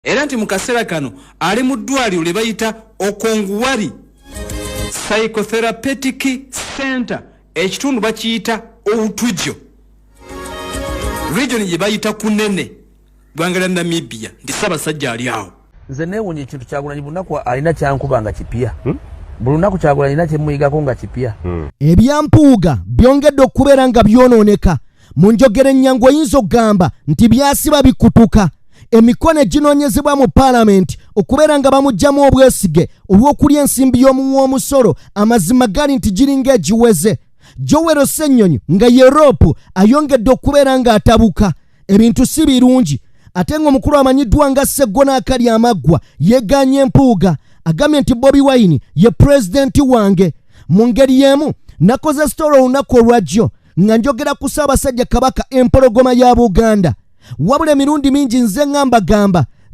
Era nti mu kaseera kano ali mu ddwaliro lye bayita Okonguwari Psychotherapeutic Center, ekitundu bakiyita Outujjo, region gye bayita Kunene, ggwanga lya Namibia. Ndi Ssaabasajja ali awo. Nze neewuunya ekintu Kyagulanyi bunaku alina kyankuba nga kipya. Buli lunaku Kyagulanyi alina kyemuyigako nga kipya. Ebyampuuga byongedde okubeera nga byonooneka. Mu njogera ennyangu oyinza okugamba nti byasiba bikutuka. Emikono eginoonyezebwa mu Parliament okubeera nga bamuggyamu obwesige olw'okulya ensimbi y'omuwa omusolo, amazima gali nti giringa egiweze. Joel Ssenyonyi nga Europe ayongedde okubeera nga atabuka. Ebintu si birungi. Ate ng'omukulu amanyiddwa nga Sseggona akali amaggwa yeeganye empuuga, agambye nti Bobi Wine ye pulezidenti wange. Mu ngeri y'emu nakoze sitolo olunaku olwajjo nga njogera ku Ssaabasajja Kabaka empologoma ya Buganda. Wabula emirundi mingi nze ngamba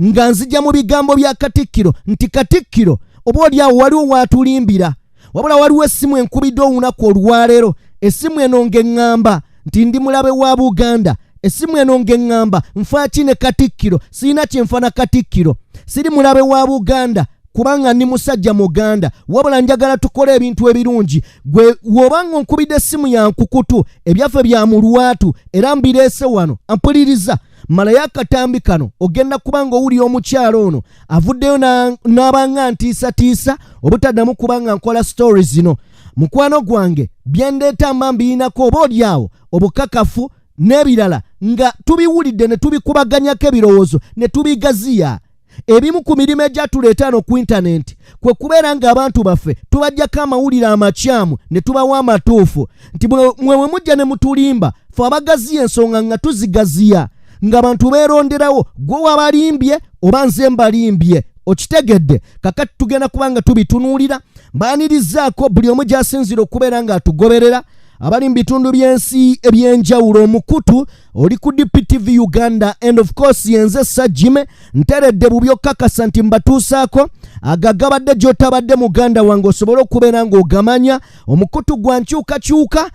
nga nzija mu bigambo bya Katikkiro nti Katikkiro oba oli awo waliwo waatulimbira. Wabula waliwo essimu enkubidde olunaku olwaleero. Essimu eno ng'eŋŋamba nti ndi mulabe wa Buganda. Essimu eno ng'eŋŋamba nfaaki ne Katikkiro. Sirina kyenfana Katikkiro. Siri mulabe wa Buganda kubanga ndi musajja Muganda. Wabula njagala tukole ebintu ebirungi. Gwe wobanga onkubidde essimu ya nkukutu, ebyaffe bya mu lwatu era mbireese wano, ampuliriza. Malayo akatambi kano ogenda kubanga owulira omukyalo ono avuddeyo n'abanga ntiisatiisa obutaddamu kubanga nkola stories zino. Mukwano gwange byendeeta mba mbiyinako oba oli awo obukakafu n'ebirala nga tubiwulidde ne tubikubaganyako ebirowoozo ne tubigaziya. Ebimu ku mirimu egyatuleeta no ku intaneti kwe kubeera ng'abantu baffe tubajjako amawulire amakyamu ne tubawa amatuufu nti mwe mujja ne mutulimba ffe abagaziya ensonga nga tuzigaziya ng'abantu beeronderawo gwe wabalimbye oba nze mbalimbye. Okitegedde? Kakati tugenda kubanga tubitunuulira. Mbaanirizaako buli omu gy'asinzira okubeera ng'atugoberera abali mu bitundu by'ensi ebyenjawulo. Omukutu oli ku DPTV Uganda and of course yenze Sajjime nteredde bubyo kakasa nti mbatuusaako agagabadde gy'otabadde muganda wange osobole okubeera ng'ogamanya. Omukutu gwa nkyukakyuka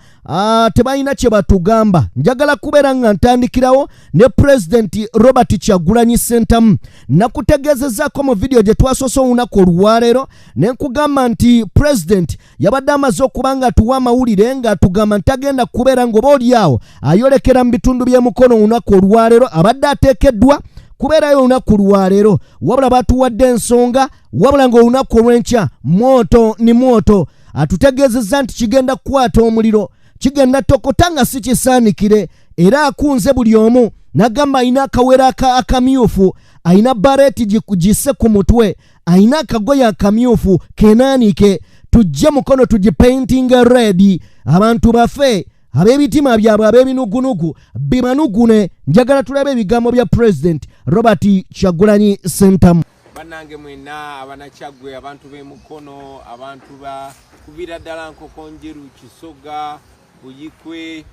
tebalina kye batugamba. Njagala kubeera nga ntandikirawo ne President Robert Kyagulanyi Ssentamu. Nakutegeezezaako mu video gye twasoose olunaku olwaleero ne nkugamba nti President yabadde amaze okuba nga atuwa amawulire nga atugamba ntagenda kubeera ng'oba oli awo ayolekera mu bitundu by'emukono olunaku olwaleero. Abadde ateekeddwa kubeerayo olunaku lwaleero wabula batuwadde ensonga wabula ng'olunaku olw'enkya moto ni moto. Atutegeezezza nti kigenda kukwata omuliro, kigenda tokota nga si kisaanikire era akunze buli omu. Nagamba ayina akawera akamyufu, ayina bareti gisse ku mutwe, ayina akagoye akamyufu kenaanike. Tujje mukono tugipaintinga red. Abantu baffe ab'ebitima byabwe ab'ebinugunugu bibanugune. Njagala tulabe ebigambo bya President Robert Kyagulanyi Ssentamu. Bannange mwena abanakyagwe, abantu b'emukono, abantu ba kubira ddala Nkoko Njeru, Kisoga, Buyikwe,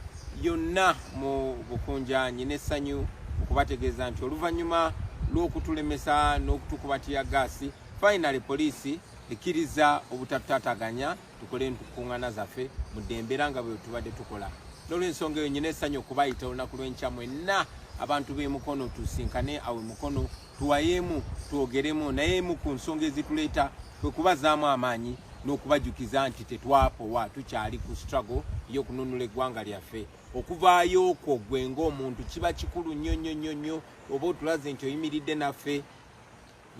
yonna mu Bukunjanyi n'essanyu okubategeeza nti oluvannyuma lw'okutulemesa n'okutukubatira gaasi, finally poliisi ekkiriza obutatataganya tukole entukuŋŋaana zaffe mu ddembe era nga bwe tubadde tukola. N'olw'ensonga eyo nyina essanyu okubayita olunaku lw'enkya mwenna abantu b'emukono tusinkane awo emukono tuwayeemu twogeremu naye emu ku nsonga ezituleeta kwe kubazaamu amaanyi n'okubajukiza nti tetwapowa, tukyali ku struggle y'okununula eggwanga lyaffe. Okuvaayo okwo gwe ng'omuntu kiba kikulu nnyo nnyo nnyo nnyo. Oba otulaze nti oyimiridde naffe,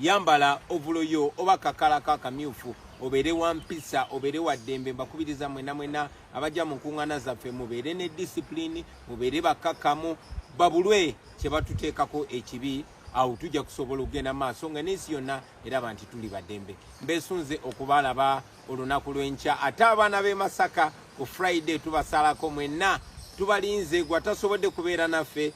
yambala ovulo yo oba kakalaka akamyufu obeere wa mpisa obeere wa ddembe. Mbakubiriza mwena abajja mu nkuŋŋaana zaffe mubeere ne discipline, mubeere bakkakkamu, babulwe kye batuteekako ekibi. Awo tujja kusobola okugenda maaso nga n'ensi yonna eraba nti tuli baddembe. Mbeesunze okubalaba olunaku lw'enkya. Ate abaana b'e Masaka ku Friday tubasalako mwenna tubalinze. Gwe tasobodde kubeera naffe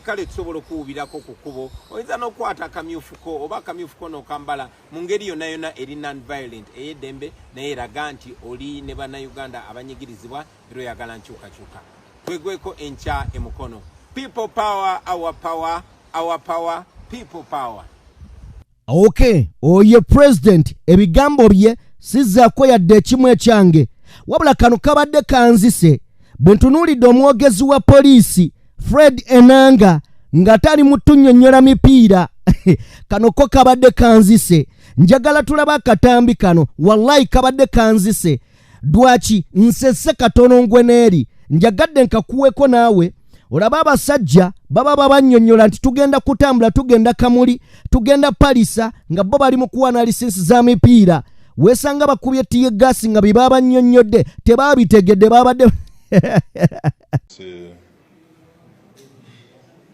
kale tusobola okuwubirako ku kkubo. Oyinza n'okukwata akamyufuko oba akamyufuko n'okambala mu ngeri yonna yonna eri non-violent ey'eddembe naye eraga nti oli ne bannayuganda abanyigirizibwa era oyagala nkyukakyuka. Twegweko enkya emukono. People power, our power, our power, people power. Okay, oye President ebigambo bye sizzaako yadde ekimu ekyange wabula kano kabadde kanzise bwe ntunuulidde omwogezi wa poliisi Fred Enanga nga tali mutunnyonnyola mipiira kano ko kabadde kanzise njagala tulaba akatambi kano wallahi kabadde kanzise dwaki nsese katono ngwe neeri njagadde nkakuweko naawe olaba abasajja baba babannyonnyola nti tugenda kutambula tugenda Kamuli tugenda Palisa nga bo bali mu kuwana lisensi za mipiira weesanga bakubye tiye gasi nga bye babannyonnyodde tebaabitegedde babadde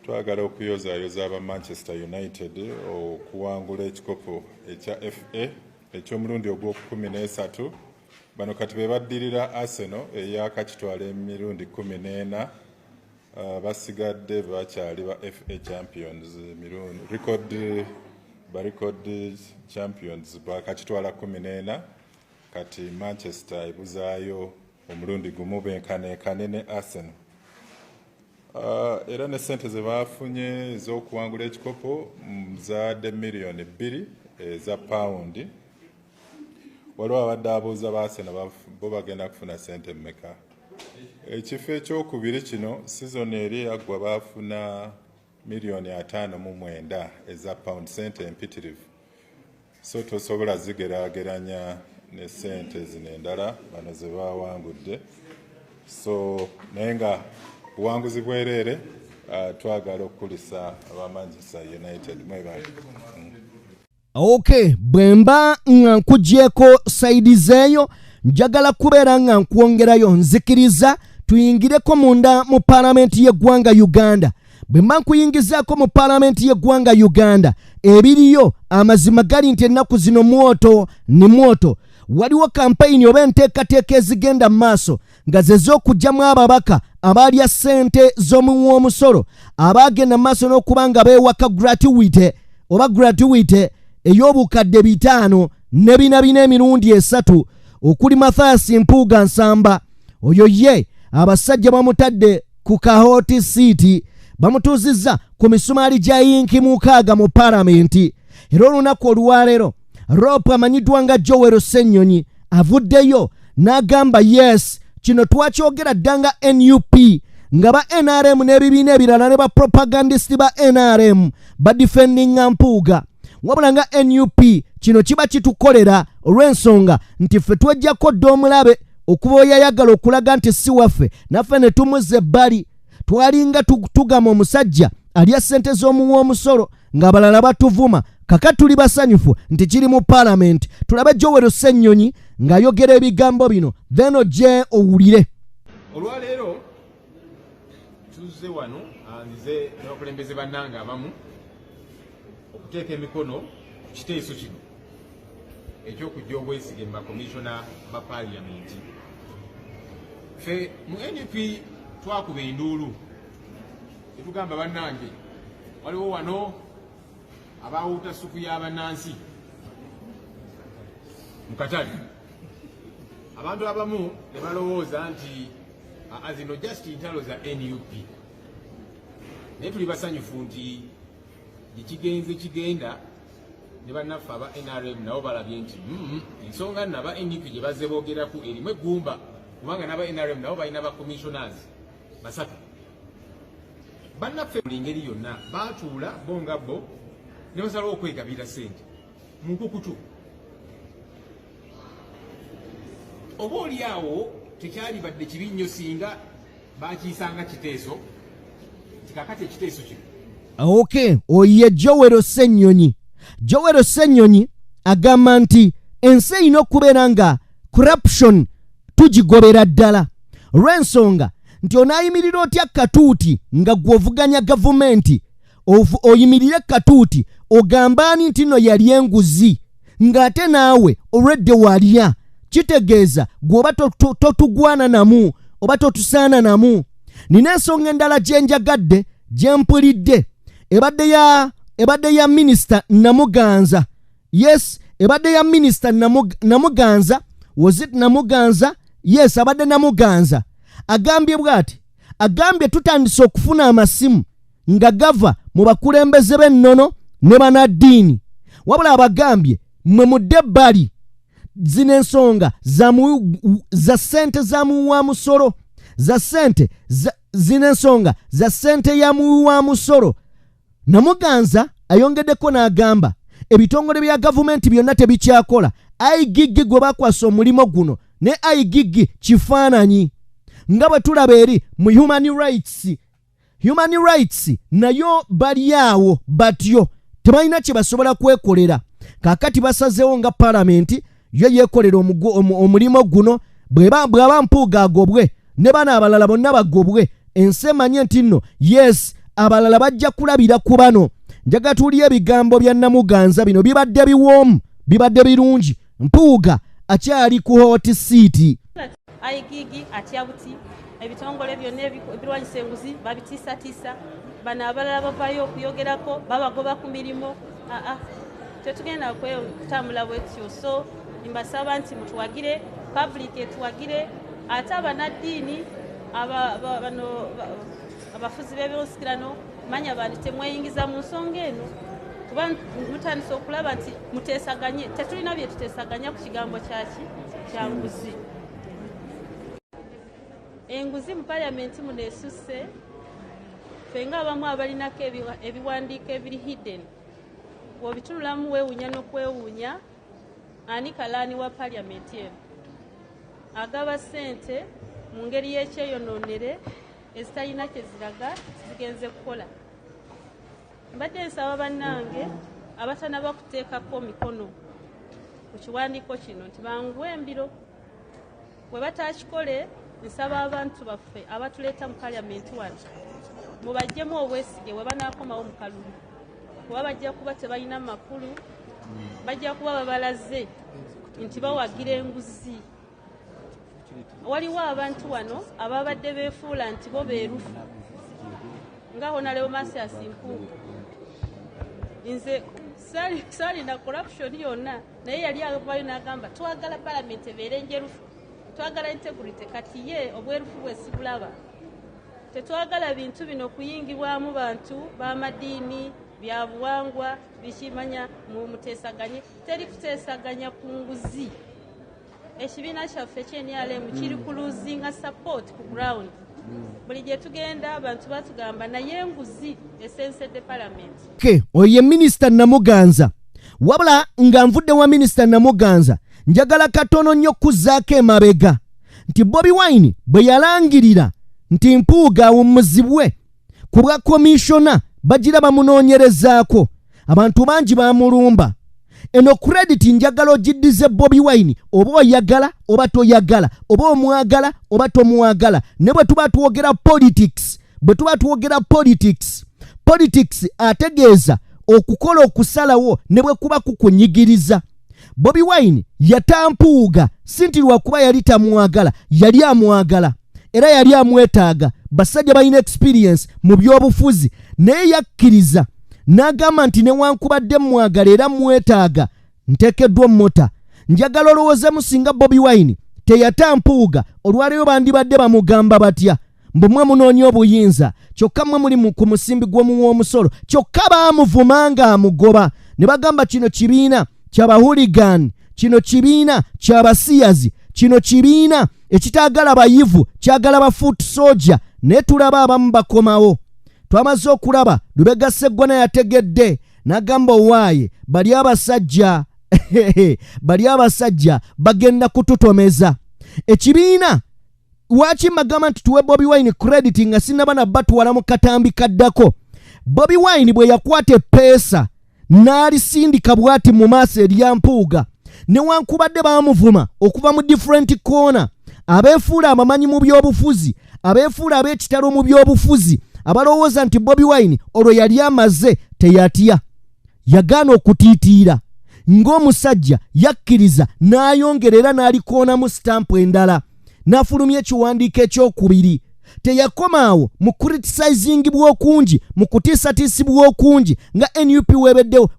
twagala okuyozaayoza aba Manchester United okuwangula ekikopo ekya FA eky'omulundi ogw'okumi-n'esatu bano kati be baddirira Arsenal eyakakitwala emirundi 14 basigadde bakyali ba FA champions record champions bakakitwala 14 kati Manchester ebuzaayo omulundi gumu benkanenkane ne Arsenal. Era ne sente ze bafunye ez'okuwangula ekikopo zaadde miliyoni 2 eza paundi. Waliwo abadde abuuza ba Arsenal bo bagenda kufuna sente mmeka. Ekifo ekyokubiri kino sizoni eri yaggwa baafuna miliyoni 59 eza paundi sente empitirivu. So tosobola zigeraageranya ne sente zino endala bano ze baawangudde. So naye nga buwanguzi bwereere twagala okukulisa aba Manchester United mwebale. Okay, bwemba nga nkugyeko saidi zeeyo njagala kubeera nga nkwongerayo nzikiriza tuyingireko munda mu palamenti y'eggwanga Uganda. Bwemba nkuyingizaako mu palamenti y'eggwanga Uganda ebiriyo amazima gali nti ennaku zino mwoto ni mwoto. Waliwo kampeyini oba enteekateeka ezigenda mu maaso nga ze z'okugyamu ababaka abalya ssente z'omuwoomusolo abaagenda mu maaso n'okuba nga beewaka gratuity ey'obukadde 5 ne 4 emirundi 3 okuli Mathias Mpuuga Nsamba. Oyo ye abasajja bamutadde ku kahoti siiti bamutuuzizza ku misumaali gya yinki 6 mu palamenti. Era olunaku olwaleero Rope amanyiddwa nga Joel Ssennyonyi avuddeyo n'agamba yes kino twakyogera ddanga NUP nga ba NRM n'ebibiina ebirala ne ba propagandist ba NRM badifendinga Mpuuga wabula nga NUP kino kiba kitukolera olw'ensonga nti ffe twejjako dda omulabe okuba oyayagala okulaga nti si waffe naffe ne tumuze ebbali twalinga tugama omusajja alya ssente z'omuwoomusolo ng'abalala batuvuma kaka tuli basanyufu nti kiri mu parliament tulabe Joel Ssennyonyi ng'ayogera ebigambo bino then ojje owulire. Olwaleero tuzze wano nzize n'abakulembeze bannange abamu okuteeka emikono ku kiteeso kino eky'okujja obwesige mu bakomishona ba paaliyamenti. Ffe mu NUP twakuba enduulu ne tugamba bannange waliwo wano abaawuuta ssupu y'abannansi mu katale. Abantu abamu ne balowooza nti zino just ntalo za NUP naye tuli basanyufu nti kigenda ne bannaffe aba NRM nabo balabye nti ensonga nno aba NUP gye bazze boogerako erimu eggumba kubanga n'aba NRM nabo balina ba commissioners 3. Bannaffe buli ngeri yonna baatuula bo nga bo ne basalawo okwegabira ssente mu nkukutu. Oba oli awo tekyali badde kibi nnyo singa baakiyisanga kiteeso kikakati ekiteeso kino. Okay, oye Joel Ssennyonyi. Joel Ssennyonyi agamba nti ensi erina okubeera nga corruption tugigobera ddala olw'ensonga nti onaayimirira otya katuuti nga gw'ovuganya gavumenti oyimirire katuuti ogambaani nti no yali enguzi ng'ate naawe olwedde walya kitegeeza gw'oba totugwana namu oba totusaana namu. Nina ensonga endala gye njagadde gye mpulidde ebadde ya minisita Namuganza. Yes, ebadde ya minisita Namuganza. Was it Namuganza? Yes, abadde Namuganza. Agambye bw'ati, agambye tutandise okufuna amasimu nga gava mu bakulembeze b'ennono ne banaddiini. Wabula abagambye mwe mudde ebbali zino ensonga za ssente za muwi wa musolo za ssente zino ensonga za ssente ya muwi wa musolo. Namuganza ayongeddeko n'agamba ebitongole bya gavumenti byonna tebikyakola. IGIG gwe bakwasa omulimu guno ne IGIG kifaananyi nga bwe tulaba eri mu human rights nayo bali awo batyo tebalina kye basobola kwekolera. Kaakati basazeewo nga palamenti yo yeekolera omulimu guno bw'aba Mpuuga agobwe ne bana abalala bonna bagobwe. Ensi emanye nti nno yes abalala bajja kulabira ku bano. Njaga tuulye ebigambo bya Namuganza bino bibadde biwoomu bibadde birungi. Mpuuga akyali ku hot seat. IGIG atya buti ebitongole byonna ebirwanyisa enguzi babitiisatiisa bano abalala bavayo okuyogerako babagoba ku mirimu. Tetugenda kutambula bwetyo. So mbasaba nti mutuwagire public etuwagire ate abanaddiini abafuzi b'ebyosikirano manya abantu temweyingiza mu nsonga eno kuba mutandisa okulaba nti muteesaganye. Tetulina bye tuteesaganya ku kigambo kya nguzi. Enguzi mu palamenti muno esusse ffe ng'abamu abalinako ebiwandiiko ebiri hidden bw'obitunulamu weewuunya n'okwewuunya ani kalaani wa palamenti eno agaba ssente mu ngeri y'ekyeyonoonere ezitalina kye ziraga zigenze kukola. Mbadde nsaba bannange abatanaba kuteekako mikono ku kiwandiiko kino nti banguwe embiro. Bwe batakikole nsaba abantu baffe abatuleeta mu palamenti wano mubajjemu obwesige bwe banaakomawo mu kalulu kuba bajja kuba tebalina makulu bajja kuba babalaze nti bawagira enguzi. Waliwo abantu wano ababadde beefuula nti bo beerufu nga Honorable Masias Mpuuga. Nze saalina corruption yonna naye yali avayo n'agamba twagala palamenti ebeere njerufu, twagala integrity. Kati ye obwerufu bwe sibulaba. Tetwagala bintu bino kuyingibwamu bantu b'amadiini bya buwangwa bikimanya mu muteesaganye. Teri kuteesaganya ku nguzi. Ekibiina kyaffe ky'NRM kiri ku losing support ku ground. Buli gye tugenda abantu batugamba naye enguzi esensedde palamenti. Oyo ye Minisita Namuganza. Wabula nga nvudde wa Minisita Namuganza njagala katono nnyo kuzzaako emabega nti Bobi Wine bwe yalangirira nti Mpuuga awummuzibwe ku bwa komishona bagira bamunoonyerezaako abantu bangi bamulumba. Eno credit njagala ogiddize Bobi Wine oba oyagala oba toyagala oba omwagala oba tomwagala. Ne bwe tuba twogera politics ategeeza okukola okusalawo ne bwe kuba kukunyigiriza. Bobi Wine yatampuuga sinti lwakuba yali tamwagala yali amwagala era yali amwetaaga basajja balina experience mu byobufuzi naye yakkiriza n'agamba nti newankubadde mwagala era mwetaaga nteekeddwa mota. Njagala olowoozemu singa Bobi Wine teyatampuuga olwaleero bandibadde bamugamba batya mbu mwe munoonya obuyinza kyokka mwe muli ku musimbi gw'omusolo kyokka baamuvuma ng'amugoba ne bagamba kino kibiina ky'abahuligan, kino kibiina ky'abasiyazi, kino kibiina ekitaagala bayivu kyagala ba foot soldier. Ne tulaba abamu bakomawo. Twamaze okulaba Lubega Sseggona yategedde n'agamba owaaye bali abasajja bagenda kututomeza ekibiina. Waki magamba nti tuwe Bobi Wine credit nga sinaba na batwala mu katambi kaddako. Bobi Wine bwe yakwata peesa n'alisindika bwati mu maaso erya Mpuuga newankubadde baamuvuma okuva mu different corner. Abeefuula abamanyi mu byobufuzi, abeefuula ab'ekitalo mu byobufuzi, abalowooza nti Bobi Wine olwo yali amaze teyatya. Yagaana okutiitiira ng'omusajja yakkiriza n'ayongerera n'alikoonamu stampu endala n'afulumya ekiwandiiko ekyokubiri. Teyakomaawo mu criticizing bw'okungi mu kutiisatiisibwa okungi nga NUP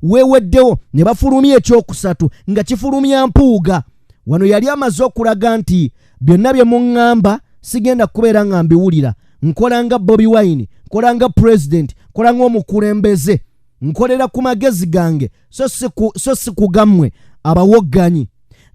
weeweddewo ne bafulumya ekyokusatu nga kifulumya Mpuuga. Wano yali amaze okulaga nti byonna bye muŋŋamba sigenda kubeera nga mbiwulira. Nkola nga Bobi Wine, nkola nga president, nkola ng'omukulembeze, nkolera ku magezi gange so si ku gammwe abawogganyi.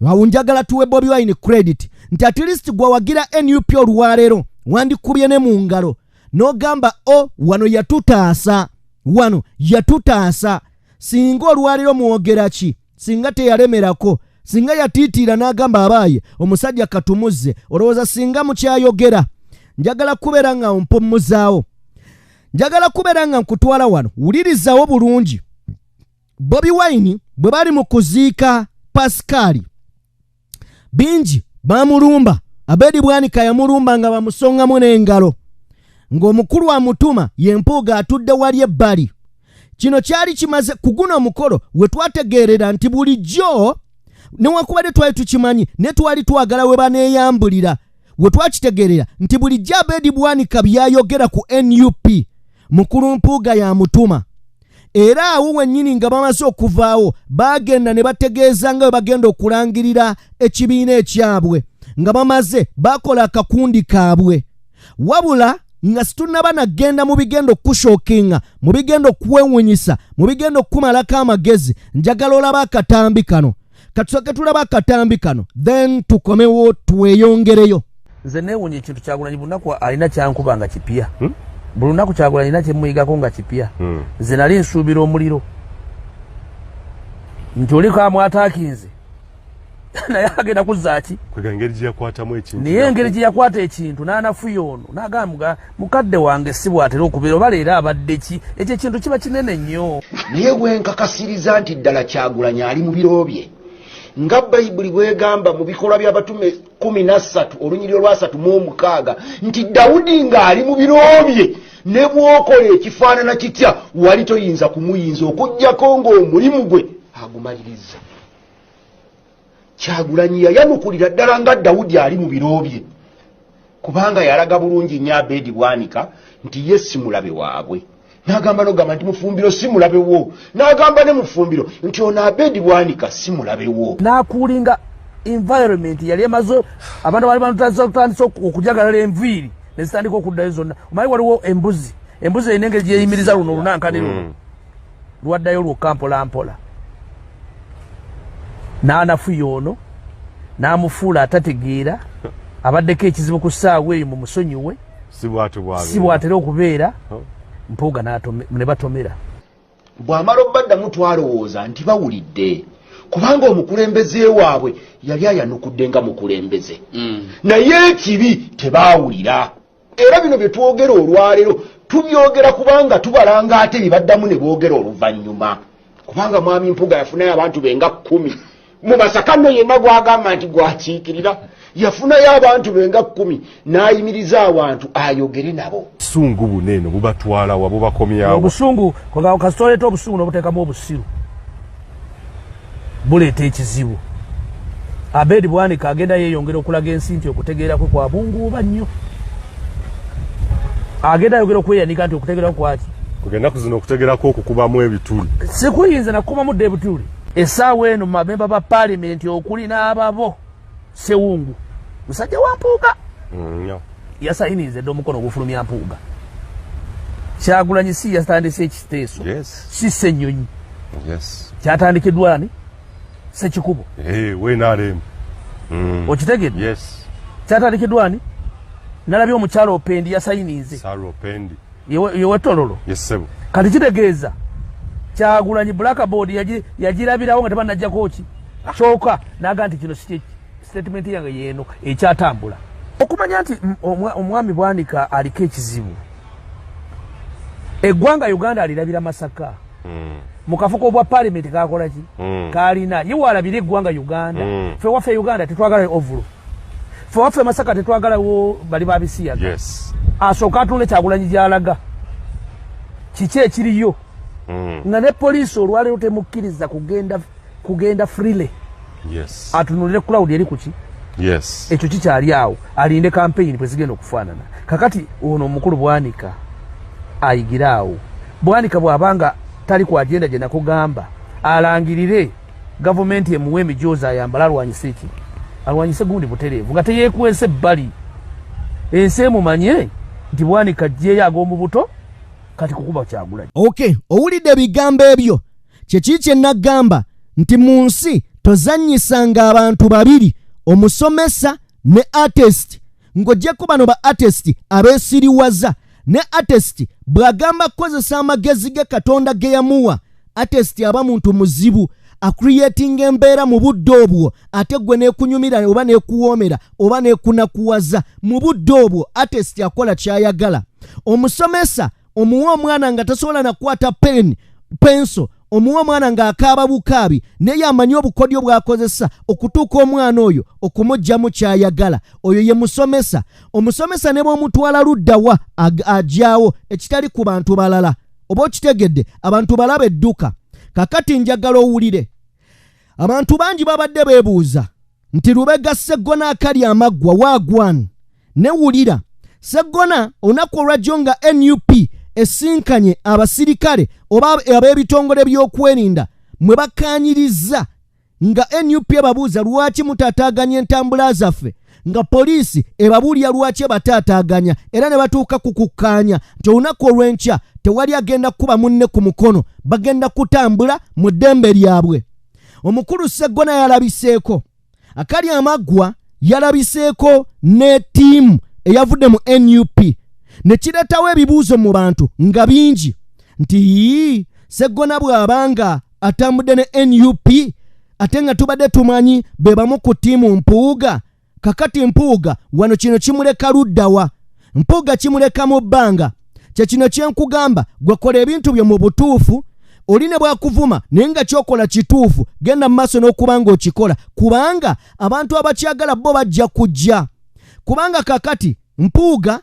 Awo njagala tuwe Bobi Wine credit nti at least gwawagira NUP olwaleero wandikubye ne mu ngalo n'ogamba wano yatutaasa wano yatutaasa singa olwaliro muwogera ki singa teyalemerako singa yatiitira n'agamba abaaye omusajja katumuzze olowooza singa mukyayogera njagala kubeera nga mpumuzaawo njagala kubeera nga nkutwala wano wulirizawo bulungi Bobi Wine bwe bali mu kuziika Pascal bingi bamulumba Abedi Bwanika yamulumba nga bamusongamu n'engalo ng'omukulu amutuma y'empuuga atudde wali ebbali kino kyali kimaze kuguna omukolo we twategeerera nti bulijjo newankubadde twali tukimanyi ne twali twagala we baneeyambulira we twakitegeerera nti bulijjo Abedi Bwanika byayogera ku NUP mukulu mpuuga yamutuma era awo wennyini nga bamaze okuvaawo bagenda ne bategeeza nga we bagenda okulangirira ekibiina ekyabwe nga bamaze bakola akakundi kaabwe wabula nga situnaba nagenda mu bigendo okushookinga mu bigendo okuwewunyisa mu bigendo okumalako amagezi njagala olaba akatambi kano katusooke tulaba akatambi kano then tukomewo tweyongereyo nze neewunya ekintu Kyagulanyi bunaku alina kyankuba nga kipya buli lunaku Kyagulanyi alina kyemuyigako nga kipya nze nali nsuubira omuliro nti oliko amwataakinze naye agenda kuzzaaki naye engeri gye yakwata ekintu n'anafuya ono n'agamba mukadde wange si bw'atera okubeera oba leero abadde ki ekyo ekintu kiba kinene nnyo naye gwenkakasiriza nti ddala Kyagulanyi ali mu biro bye nga bayibuli bwegamba mu bikolwa by'abatume 13 olunyiriro lwa 36 nti Dawudi ng'ali mu biro bye ne bw'okola ekifaanana kitya wali toyinza kumuyinza okuggyako ng'omulimu gwe agumaliriza Kyagulanyi yayanukulira ddala nga Dawudi ali mu biro bye kubanga yalaga bulungi nnyo Abedi Bwanika nti ye si mulabe waabwe n'agamba n'ogamba nti Mufumbiro si mulabe wo n'agamba ne Mufumbiro nti ono Abedi Bwanika si mulabe wo n'akuulinga environment yali emaze abantu bali batandise okujagalala enviiri ne zitandika okuddayo zonna omanyi waliwo embuzi erina engeri gyeyimiriza luno olunankani luno lwaddayo lwokka mpolampola n'anafuya ono n'amufuula atategeera abaddeko ekizibu ku ssaawa eyo mu musonyiwe si bw'atera okubeera mpuuga ne batomera bw'amala obbaddamu twalowooza nti bawulidde kubanga omukulembeze waabwe yali ayanukudde nga mukulembeze naye ekibi tebaawulira era bino bye twogera olwaleero tubyogera kubanga tubalanga ate bibaddamu ne boogera oluvannyuma kubanga mwami Mpuuga yafunayo abantu benga 10 mu Masaka nno yenna gwagamba nti gwakiikirira yafunayo abantu benga 10 n'ayimiriza abantu ayogere nabo busungu buneeno bubatwala wabo bakomyawo obusungu kasitoleta obusungu n'obuteekamu obusiru buleeta ekizibu Abedi Bwanika agenda yeeyongera okulaga ensi nti okutegeera kwe kwa bunguuba nnyo agenda yogera okweyanika nti okutegeera kwaki kugenda kuzina okutegerako okukubamu ebituli sikuyinza nakukubamu dde ebituli essaawa eno mu bamemba ba paalamenti okuli n'ababo Sewungu musajja wa Mpuuga yasayinize dde omukono ogufulumya Mpuuga Kyagulanyi si yatandise ekiteeso si Ssenyonyi kyatandikiddwa ani Ssekikubo WNRM okitegedde kyatandikiddwa ani nalabye omukyalo Opendi yasayinize yewe Tololo kati kitegeeza Kyagulanyi blackboard yagirabirawo nga tebannajjako ki kyokka n'aga nti kino statement yange yeeno ekyatambula okumanya nti omwami Bwanika aliko ekizibu eggwanga Uganda alirabira Masaka mu kafuko obwa paalamenti kakola ki kalina ye walabira eggwanga Uganda ffe waffe Uganda tetwagala ovulo ffe waffe Masaka tetwagalawo bali babisiyaga asooka atunule Kyagulanyi gy'alaga kiki ekiriyo nga ne poliisi olwaleero temukkiriza kugenda freely atunulire crowd eri kuki ekyo kikyali awo alinde campaign bwe zigenda okufaanana kakati ono omukulu Bwanika ayigira awo Bwanika bw'abanga tali ku agenda gye nakugamba alangirire gavumenti emuwe emijoozi ayambala alwanyise gundi butereevu nga teyeekwese ebbali ensi emumanye nti Bwanika ajjeeyo ag'omu buto kati kukuba Kyagulanyi owulidde ebigambo ebyo kyeki kye nagamba nti mu nsi tozannyisanga abantu babiri omusomesa ne artist ng'oggyeko bano ba artist abeesiriwaza ne artist bw'agamba kukozesa amagezi ge Katonda ge yamuwa. Artist aba muntu muzibu acreating embeera mu budde obwo ate gwe neekunyumira oba neekuwoomera oba neekunakuwaza mu budde obwo. Artist akola kyayagala. Omusomesa omuwa omwana nga tasobola nakwata penso, omuwa omwana ng'akaaba bukaabi naye amanyi obukodyo bw'akozesa okutuuka omwana oyo okumugyamu kyayagala. Oyo ye musomesa. Omusomesa ne bw'omutwala luddawa ajyawo ekitali ku bantu balala. Oba okitegedde abantu balaba edduka. Kakati njagala owulire. Abantu bangi babadde beebuuza nti Lubega Sseggona akali amaggwa waagwan. Ne wulira. Sseggona olunaku olwajjo nga NUP esinkanye abasirikale oba ab'ebitongole by'okwerinda mwe bakaanyiriza nga NUP ebabuuza lwaki mutataaganya entambula zaffe, nga poliisi ebabuulira lwaki batataaganya, era ne batuuka ku kukkaanya nti olunaku olw'enkya tewali agenda kuba munne ku mukono, bagenda kutambula mu ddembe lyabwe. Omukulu Sseggona yalabiseeko. Akali amaggwa yalabiseeko ne ttiimu eyavudde mu NUP. Ne kireetawo ebibuuzo mu bantu nga bingi nti Sseggona bw'abanga atambudde ne NUP ate nga tubadde tumanyi be bamu ku ttiimu Mpuuga. Kakati Mpuuga wano kino kimuleka luddawa? Mpuuga kimuleka mu bbanga. Kye kino kyenkugamba, gwekola ebintu byo mu butuufu, oli ne bwakuvuma naye nga kyokola kituufu, genda mu maaso n'okuba ng'okikola, kubanga abantu abakyagala bo bajja kujja. Kubanga kakati Mpuuga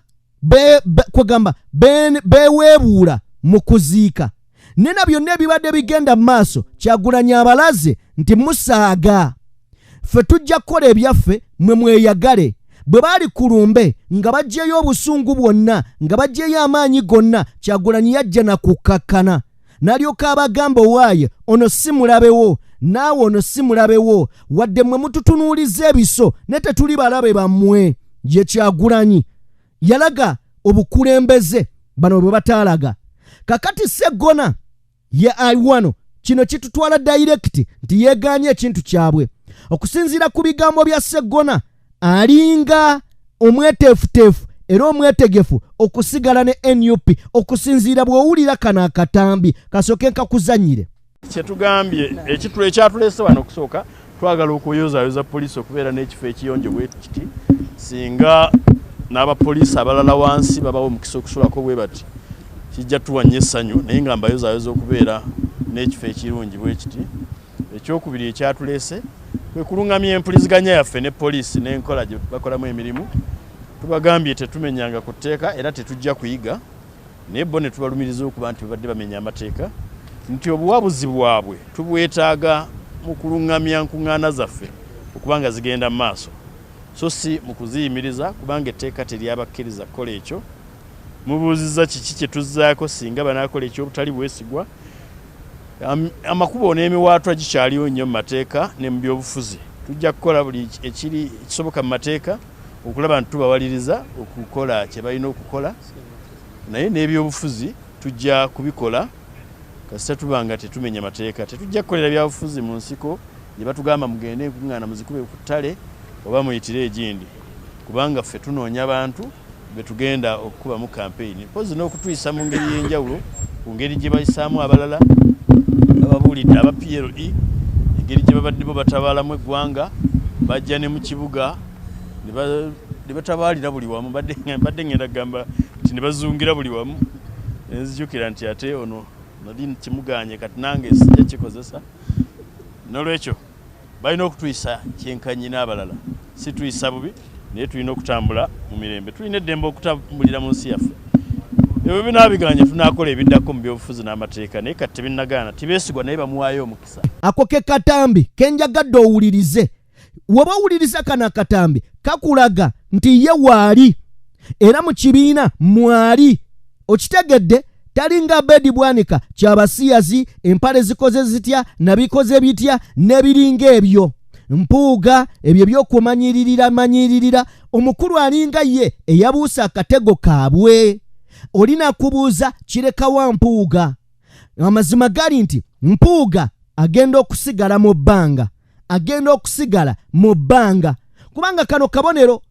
beweebuula mu kuziika. Nena byonna ebibadde bigenda mu maaso Kyagulanyi abalaze nti musaaga. Ffe tujja kukola ebyaffe mwe mweyagale. Bwe baali ku lumbe nga baggyeyo obusungu bwonna, nga baggyeyo amaanyi gonna, Kyagulanyi yajja na kukakkana. N'alyoka abagamba owaaye ono si mulabewo, naawe ono si mulabewo, wadde mwe mututunuuliza ebiso ne tetuli balabe bammwe. Ye Kyagulanyi yalaga obukulembeze bano bwe bataalaga. Kakati Sseggona ye wano kino kitutwala direct nti yeegaanye ekintu kyabwe. Okusinziira ku bigambo bya Sseggona alinga omweteefuteefu era omwetegefu okusigala ne NUP, okusinziira bw'owulira kano akatambi kasooke nkakuzannyire. Kyetugambye ekitulo ekyatuleese wano okusooka twagala okuyozaayoza poliisi okubeera n'ekifo ekiyonjo bwe kiti, singa n'abapoliisi abalala wansi babawo omukisa okusulako bwe bati kijja tuwanya essanyu, naye nga mbayozaayoza okubeera n'ekifo ekirungi bwe kiti. Ekyokubiri ekyatuleese kwe kulungamya empuliziganya yaffe ne poliisi n'enkola gye bakolamu emirimu. Tubagambye tetumenyanga ku tteeka era tetujja kuyiga, naye bo ne tubalumiriza okuba nti babadde bamenya amateeka, nti obuwabuzi bwabwe tubwetaaga mu kulungamya nkuŋŋaana zaffe okubanga zigenda mu maaso, so si mu kuziyimiriza, kubanga etteeka teryabakkiriza kukola ekyo. Mubuuzizza kiki kye tuzzaako singa banaakola ekyobutali bwesigwa. Amakubo n'emiwaatwa gikyaliwo nnyo mu mateeka ne mu byobufuzi. Tujja kukola buli ekisoboka mu mateeka okulaba nti tubawaliriza okukola kye balina okukola, naye n'ebyobufuzi tujja kubikola kasita tubanga tetumenya mateeka. Tetujja kukolera byabufuzi mu nsiko gye batugamba mugende enkuŋŋaana muzikube ku ttale oba muyitire egindi, kubanga ffe tunoonya abantu be tugenda okukuba mu kampeyini, mpozi n'okutuyisa mu ngeri y'enjawulo, ku ngeri gye bayisaamu abalala ababuulidde aba PLE, engeri gye babadde bo batabaalamu eggwanga, bajja ne mu kibuga ne batabaalira buli wamu. Badde ngenda kugamba nti ne bazungira buli wamu, nenzijukira nti ate ono nali kimuganye kati nange sijja kikozesa. N'olwekyo balina okutuyisa kyenkanyi n'abalala, si tuyisa bubi naye tulina okutambula mu mirembe, tulina eddembe okutambulira mu nsi yaffe. Ebyo binaabiganye tunaakola ebiddako mu byobufuzi n'amateeka, naye kati tebinnagaana, tibeesigwa naye bamuwaayo omukisa. Ako ke katambi kenjagadde owulirize. Woba owuliriza kano akatambi kakulaga nti ye waali era mu kibiina mwali. Okitegedde talinga Bedi Bwanika kyabasiyazi, empale zikoze zitya nabikoze bitya nebiringa ebyo. Mpuuga ebyo by'okumanyiririra omukulu alinga ye eyabuusa akatego kaabwe. Olina kubuuza kireka wa Mpuuga. Amazima gali nti Mpuuga agenda okusigala mu bbanga, agenda okusigala mu bbanga, kubanga kano kabonero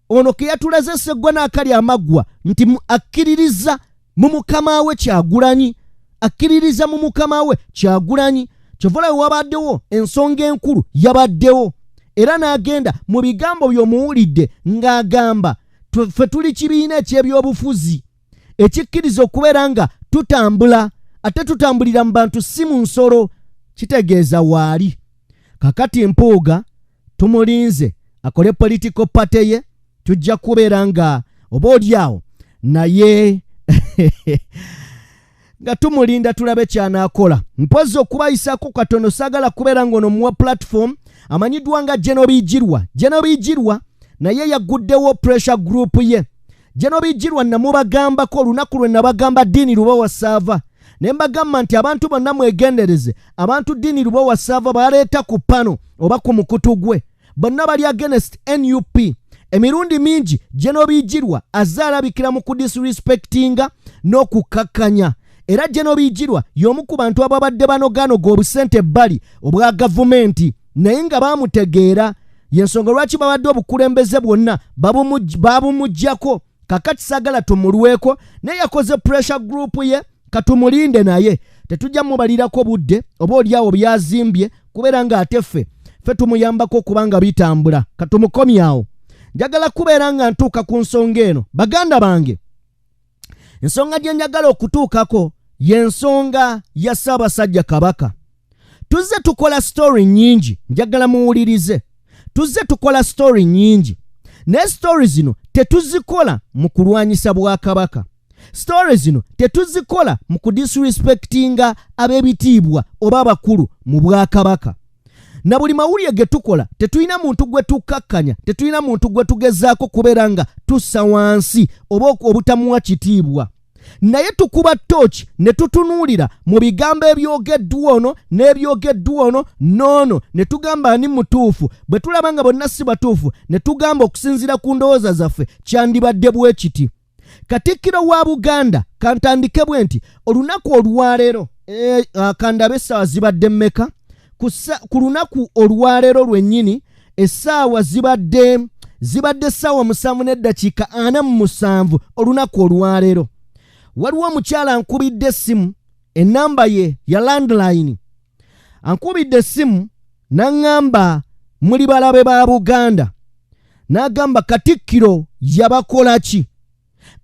ono ke yatulaze Sseggwa n'akali amagwa nti akkiririza mu mukama we Kyagulanyi, akkiririza mu mukama we Kyagulanyi. Kyovula wabaddewo ensonga enkulu yabaddewo era n'agenda mu bigambo by'omuwulidde ng'agamba ffe tuli kibiina eky'ebyobufuzi ekikkiriza okubeera nga tutambula ate tutambulira mu bantu si mu nsolo. Kitegeeza waali kakati Mpuuga tumulinze akole political party ye, tujja kubeera nga oba olyawo naye nga tumulinda tulabe kyanakola. Mpozi okubayisako katono sagala kubeera ngono muwa platform amanyiddwa nga Genobijirwa naye yaguddewo pressure group ye. Genobijirwa namubagambako olunaku lwe nabagamba Dini Lubowa Sava ne mbagamba nti abantu bonna mwegendereze, abantu Dini Lubowa Sava baleeta ku pano oba ku mukutu gwe bonna bali against NUP. Emirundi mingi Genobijirwa azaalabikira mu kudisrespectinga n'okukakanya. Era Genobijirwa y'omu ku bantu ababadde banoganoga obusente ebbali obwa gavumenti naye nga baamutegeera. Yensonga lwaki babadde obukulembeze bwonna babumuggyako. Kakati sagala tumulweko naye yakoze pressure group ye, katumulinde naye tetujja mubalirako budde oba olyawo byazimbye kubeera nga ate ffe tumuyambako kubanga bitambula. Katumukomyawo. Njagala kubeera nga ntuuka ku nsonga eno baganda bange. Ensonga gye njagala okutuukako y'ensonga ya Ssaabasajja Kabaka. Tuzze tukola story nyingi, njagala muwulirize. Tuzze tukola story nyingi. Ne story zino tetuzikola mu kulwanyisa Bwakabaka. Story zino tetuzikola mu kudisrespectinga ab'ebitiibwa oba abakulu mu Bwakabaka. Na buli mawulire ge tukola tetulina muntu gwe tukakkanya, tetulina muntu gwe tugezaako kubeera nga tussa wansi oba obutamuwa kitiibwa. Naye tukuba tochi ne tutunuulira mu bigambo ebyogeddwa ono n'ebyogeddwa ono noono ne tugamba ani mutuufu. Bwe tulaba nga bonna si batuufu ne tugamba okusinziira ku ndowooza zaffe kyandibadde bwe kiti. Katikkiro wa Buganda kantandike bwe nti olunaku olwaleero kandabe essaawa zibadde mmeka? Ku lunaku olwaleero lwennyini essaawa zibadde essaawa 7:47 olunaku olwaleero. Waliwo omukyala ankubidde essimu, ennamba ye ya landline. Ankubidde essimu n'aŋŋamba muli balabe ba Buganda. N'agamba Katikkiro yabakola ki?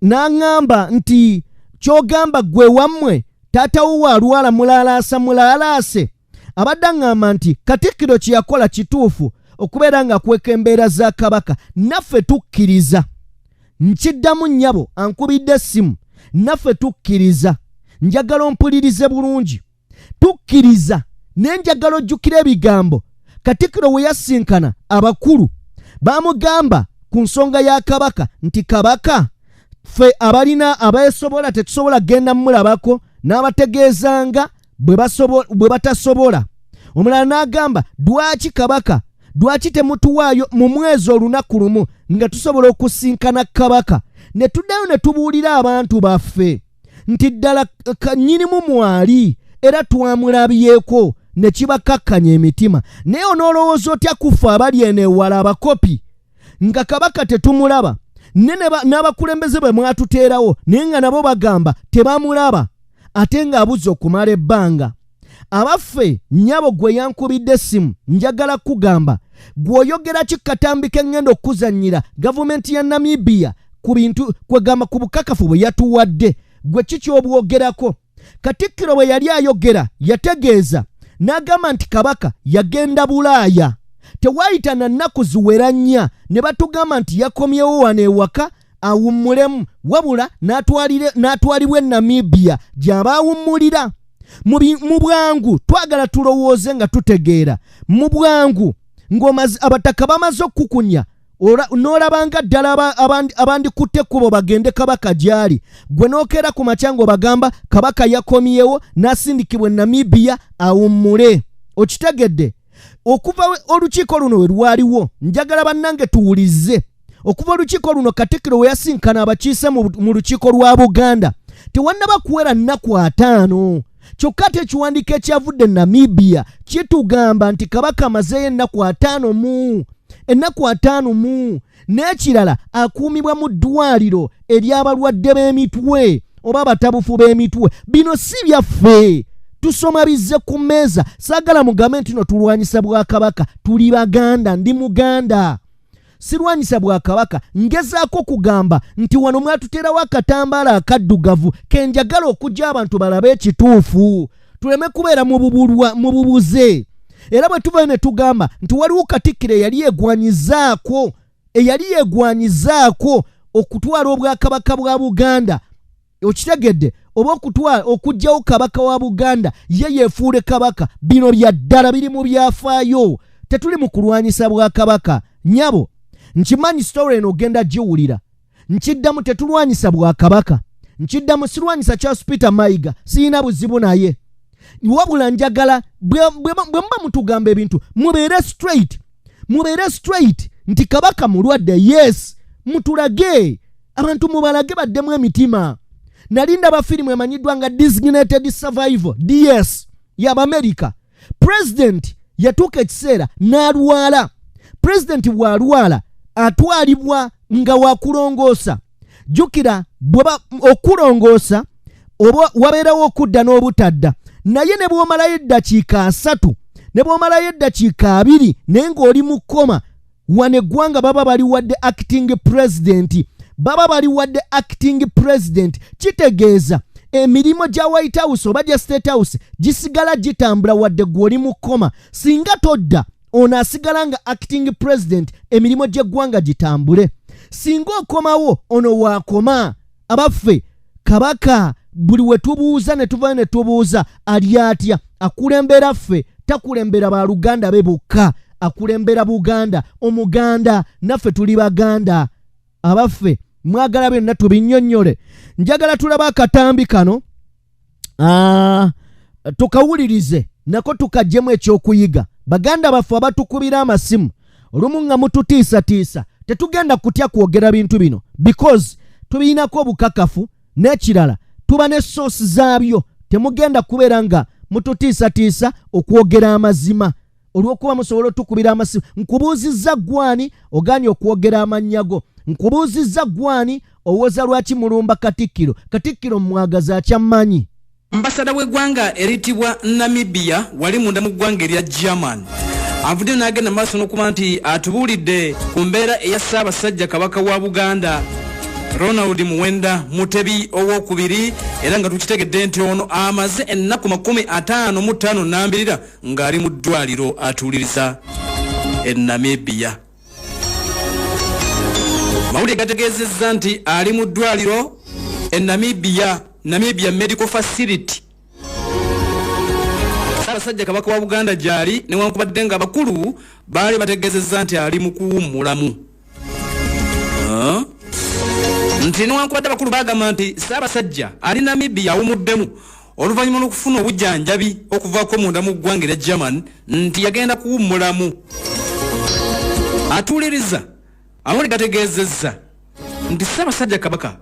N'aŋŋamba nti ky'ogamba gwe wammwe taata wo alwala mulaalaase. Abadde aŋŋamba nti Katikkiro kye yakola kituufu okubeera nga akweka embeera za Kabaka. Naffe tukkiriza. Nkiddamu nnyabo ankubidde essimu. Naffe tukkiriza. Njagala ompulirize bulungi. Tukkiriza nenjagala ojjukira ebigambo Katikkiro we yasinkana abakulu baamugamba ku nsonga ya Kabaka nti Kabaka ffe abalina abeesobola tetusobola genda mulabako n'abategeezanga bwe batasobola. Omulala n'agamba lwaki Kabaka, lwaki temutuwaayo mu mwezi olunaku lumu nga tusobola okusinkana Kabaka? Ne tuddayo ne tubuulira abantu baffe nti ddala nnyinimu mwali era twamulabyeko ne kibakakkanya emitima. Naye onoolowooza otya kufa abali eno ewala abakopi nga Kabaka tetumulaba n'abakulembeze bwe mwatuteerawo naye nga nabo bagamba tebamulaba ate ng'abuze okumala ebbanga. Abaffe nnyabo gwe yankubidde essimu njagala kugamba gw'oyogera kikatambi kengenda okuzannyira gavumenti ya Namibia ku bintu kwegamba ku bukakafu bwe yatuwadde gwe kikyobwogerako. Katikkiro bwe yali ayogera yategeeza n'agamba nti Kabaka yagenda Bulaaya. Tewaayita na nnaku ziwera nnya ne batugamba nti yakomyewo wano ewaka awummulemu wabula n'atwalibwa e Namibia gy'aba awummulira. Mu bwangu twagala tulowooze nga tutegeera mu bwangu abataka bamaze okukunya n'olabanga ddala abandikutte kubo bagende Kabaka gyali gwe n'okeera ku makyango bagamba Kabaka yakomyewo n'asindikibwa e Namibia awummule. Okitegedde? Okuva olukiiko luno we lwaliwo njagala bannange tuwulize. Okuva olukiiko luno Katikkiro we yasinkana abakiise mu lukiiko lwa Buganda tewannaba kuwera nnaku 5. Kyokka ate ekiwandiiko ekyavudde e Namibia kitugamba nti Kabaka amazeeyo ennaku 5 ennaku 5 mu n'ekirala akuumibwa mu ddwaliro ery'abalwadde b'emitwe oba abatabufu b'emitwe. Bino si byaffe, tusoma bizze ku mmeeza. Saagala mugambe nti no tulwanyisa Bwakabaka. Tuli Baganda, ndi Muganda. Sirwanyisa Bwakabaka, ngezaako kugamba nti wano mwatuteerawo akatambaala akaddugavu kenjagala okujja abantu balabe ekituufu, tuleme kubeera mu bubuze. Era bwe tuvayo ne tugamba nti waliwo Katikkiro eyali yeegwanyizaako okutwala Obwakabaka bwa Buganda, okitegedde, oba okuggyawo Kabaka wa Buganda ye yeefuule Kabaka. Bino bya ddala biri mu byafaayo, tetuli mu kulwanyisa Bwakabaka. Nyabo nkimanyi story eno ogenda giwulira. Nkiddamu tetulwanyisa Bwakabaka, nkiddamu sirwanyisa Charles Peter Mayiga, siyina buzibu naye. Wabula njagala bwe mba mutugamba ebintu mubeere straight nti Kabaka mulwadde, yes, mutulage abantu mubalage baddemu emitima. Nalinda bafirimu emanyiddwa nga Designated Survival DS y'Amerika. President yatuuka ekiseera n'alwala. President bw'alwala atwalibwa nga wakulongoosa. Jukira okulongoosa oba wabeerawo okudda n'obutadda. Naye ne bw'omalayo eddakiika 3 ne bw'omalayo eddakiika 2 naye ng'oli mu kkoma, wano eggwanga baba bali wadde acting president. Kitegeeza emirimu gya White House oba gya State House gisigala gitambula wadde gw'oli mu kkoma. Singa todda ono asigala nga acting president, emirimu gy'eggwanga gitambule. Singa okomawo ono waakoma. Abaffe Kabaka buli we tubuuza ne tuvayo ne tubuuza ali atya, akulembera ffe, takulembera ba Luganda be bokka, akulembera Buganda, Omuganda, naffe tuli Baganda. Abaffe mwagala byonna tubinnyonnyole. Njagala tulaba akatambi kano tukawulirize nako tukajjemu ekyokuyiga. Baganda baffe abatukubira amasimu olumu nga mututiisatiisa, tetugenda kutya kwogera bintu bino because tubiinako obukakafu, n'ekirala tuba ne source zaabyo. Temugenda kubeera nga mututiisatiisa okwogera amazima olw'okuba musobola otukubira amasimu. Nkubuuzizza gwani oganye okwogera amannya go? Nkubuuzizza gwani owoza lwaki mulumba Katikkiro? Katikkiro mwagaza akyammanyi. Ambasada w'eggwanga eritibwa Namibia wali munda mu ggwanga erya German avudde n'agenda maaso n'okuba nti atubuulidde ku mbeera eya Ssaabasajja Kabaka wa Buganda Ronald Muwenda Mutebi ow'okubiri, era nga tukitegedde nti ono amaze ennaku 55 n'ambirira ng'ali mu ddwaliro atuuliriza Namibia. Mawulire gategeezezza nti ali mu ddwaliro Namibia Medical Facility. Ssaabasajja Kabaka wa Buganda gyali newankubadde nga abakulu baali bategeezezza nti ali mu kuwummulamu. Nti newankubadde abakulu bagamba nti Ssaabasajja ali Namibia awumuddemu oluvannyuma lw'okufuna obujjanjabi okuvaako munda mu ggwanga erya German, nti yagenda kuwummulamu. Atuuliriza amawulire gategeezezza nti Ssaabasajja Kabaka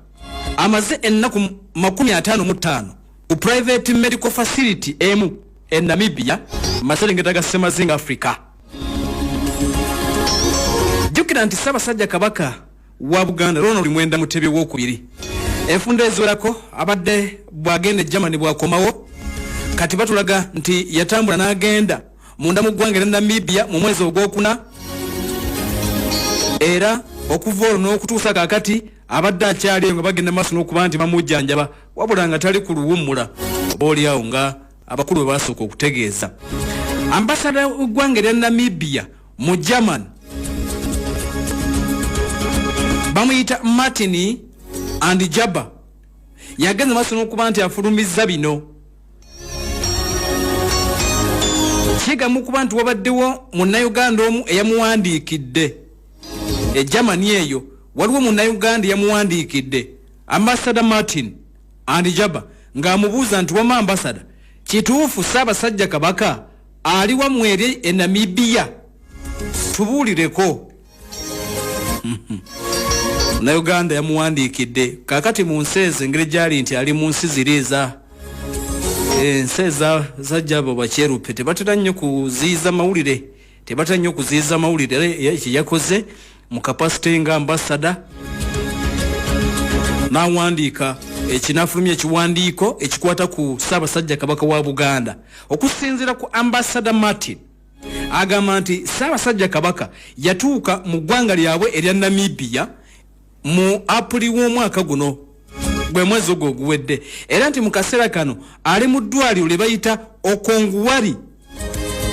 amaze ennaku 55 ku private medical facility emu e Namibia Maserengeta ga Ssemazinga Africa. Jjukira nti Ssaabasajja Kabaka wa Buganda Ronald Muwenda Mutebi ow'okubiri enfunda eziwerako abadde bw'agenda e Germany bw'akomawo, kati batulaga nti yatambula n'agenda munda mu ggwanga erya Namibia mu mwezi ogwokuna, era okuva olwo n'okutuusa kaakati abadde akyali nga bagenda maaso n'okuba nti bamujjanjaba, wabula nga tali ku luwummula oba oliawo nga abakulu bwe basooka okutegeeza. Ambasada w'eggwanga erya Namibia mu German bamuyita Martin and Jabba yagenza maaso n'okuba nti afulumizza bino. Kigamu kuba nti wabaddewo munnayuganda omu eyamuwandiikidde e Germany eyo, waliwo munnayuganda yamuwandiikidde Ambassador Martin and Jabba ng'amubuuza nti wama ambasada, kituufu Ssaabasajja Kabaka ali wammwe eri e Namibia? Tubuulireko. Munnayuganda yamuwandiikidde kaakati mu nsi ezo engeri gyali nti ali mu nsi ziri eza ensi eza Jabba bakyeruppe tebatera nnyo kuziyiza mawulire tebatera nnyo okuziyiza amawulire yakoze mu kapasite nga ambasada n'awandiika ekinafulumya ekiwandiiko ekikwata ku Ssaabasajja Kabaka wa Buganda okusinziira ku ambasada Martin agamba nti Ssaabasajja Kabaka yatuuka mu ggwanga lyabwe erya Namibia mu Apuli w'omwaka guno gwe mwezi ogwo oguwedde era nti mu kaseera kano ali mu ddwaliro lye bayita Okonguwari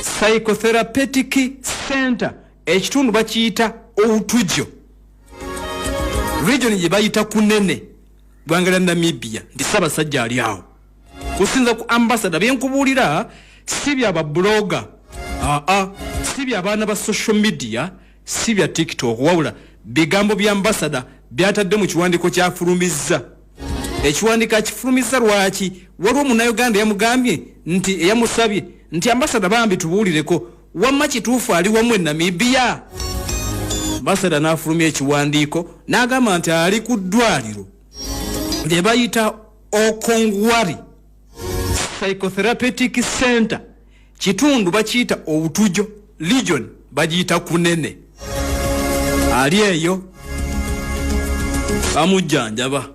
Psychotherapeutic Center ekitundu bakiyita Outujjo region gye bayita Kunene ggwanga lya Namibia nti Ssaabasajja ali awo kusinza ku ambasada byenkubuulira si bya babloga si bya baana ba social media si bya TikTok wabula bigambo bya ambasada byatadde mu kiwandiiko kyafulumizza ekiwandiiko akifulumizza lwaki waliwo munnayuganda yamugambye nti eyamusabye nti ambasada bambi tubuulireko wamma kituufu ali wamu e Namibia ambasada n'afulumya ekiwandiiko n'agamba nti ali ku ddwaliro lye bayita Okonguwari Psychotherapeutic Center kitundu bakiyita Outujjo region bagiyita Kunene ali eyo bamujjanjaba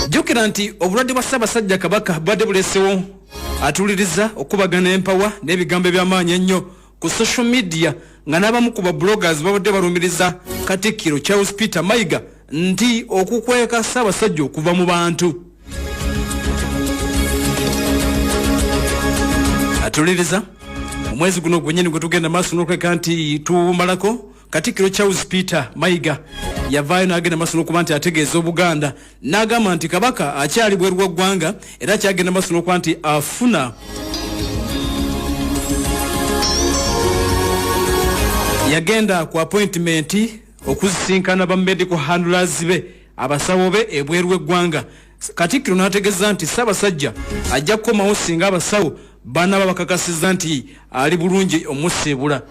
jjukira nti obulwadde bwa Ssaabasajja Kabaka bwadde bulesewo atuliriza okubagana empawa n'ebigambo eby'amaanyi ennyo ku social media nga n'abamu ku bloggers babadde balumiriza Katikkiro Charles Peter Mayiga nti okukweka Ssaabasajja okuva mu bantu atuliriza omwezi guno gwennyini gwe tugenda maaso n'okweka nti tumalako Katikkiro Charles Peter Mayiga yavaayo n'agenda maaso n'okuba nti ategeeza Obuganda n'agamba nti Kabaka akyali bweru wa ggwanga era kyagenda maaso n'okuba nti afuna yagenda ku appointment okuzisinkana ba medical handlers be abasawo be ebweru w'eggwanga. Katikkiro n'ategeeza nti Ssaabasajja ajja kukomawo singa abasawo banaba bakakasiza nti ali bulungi omusiibula.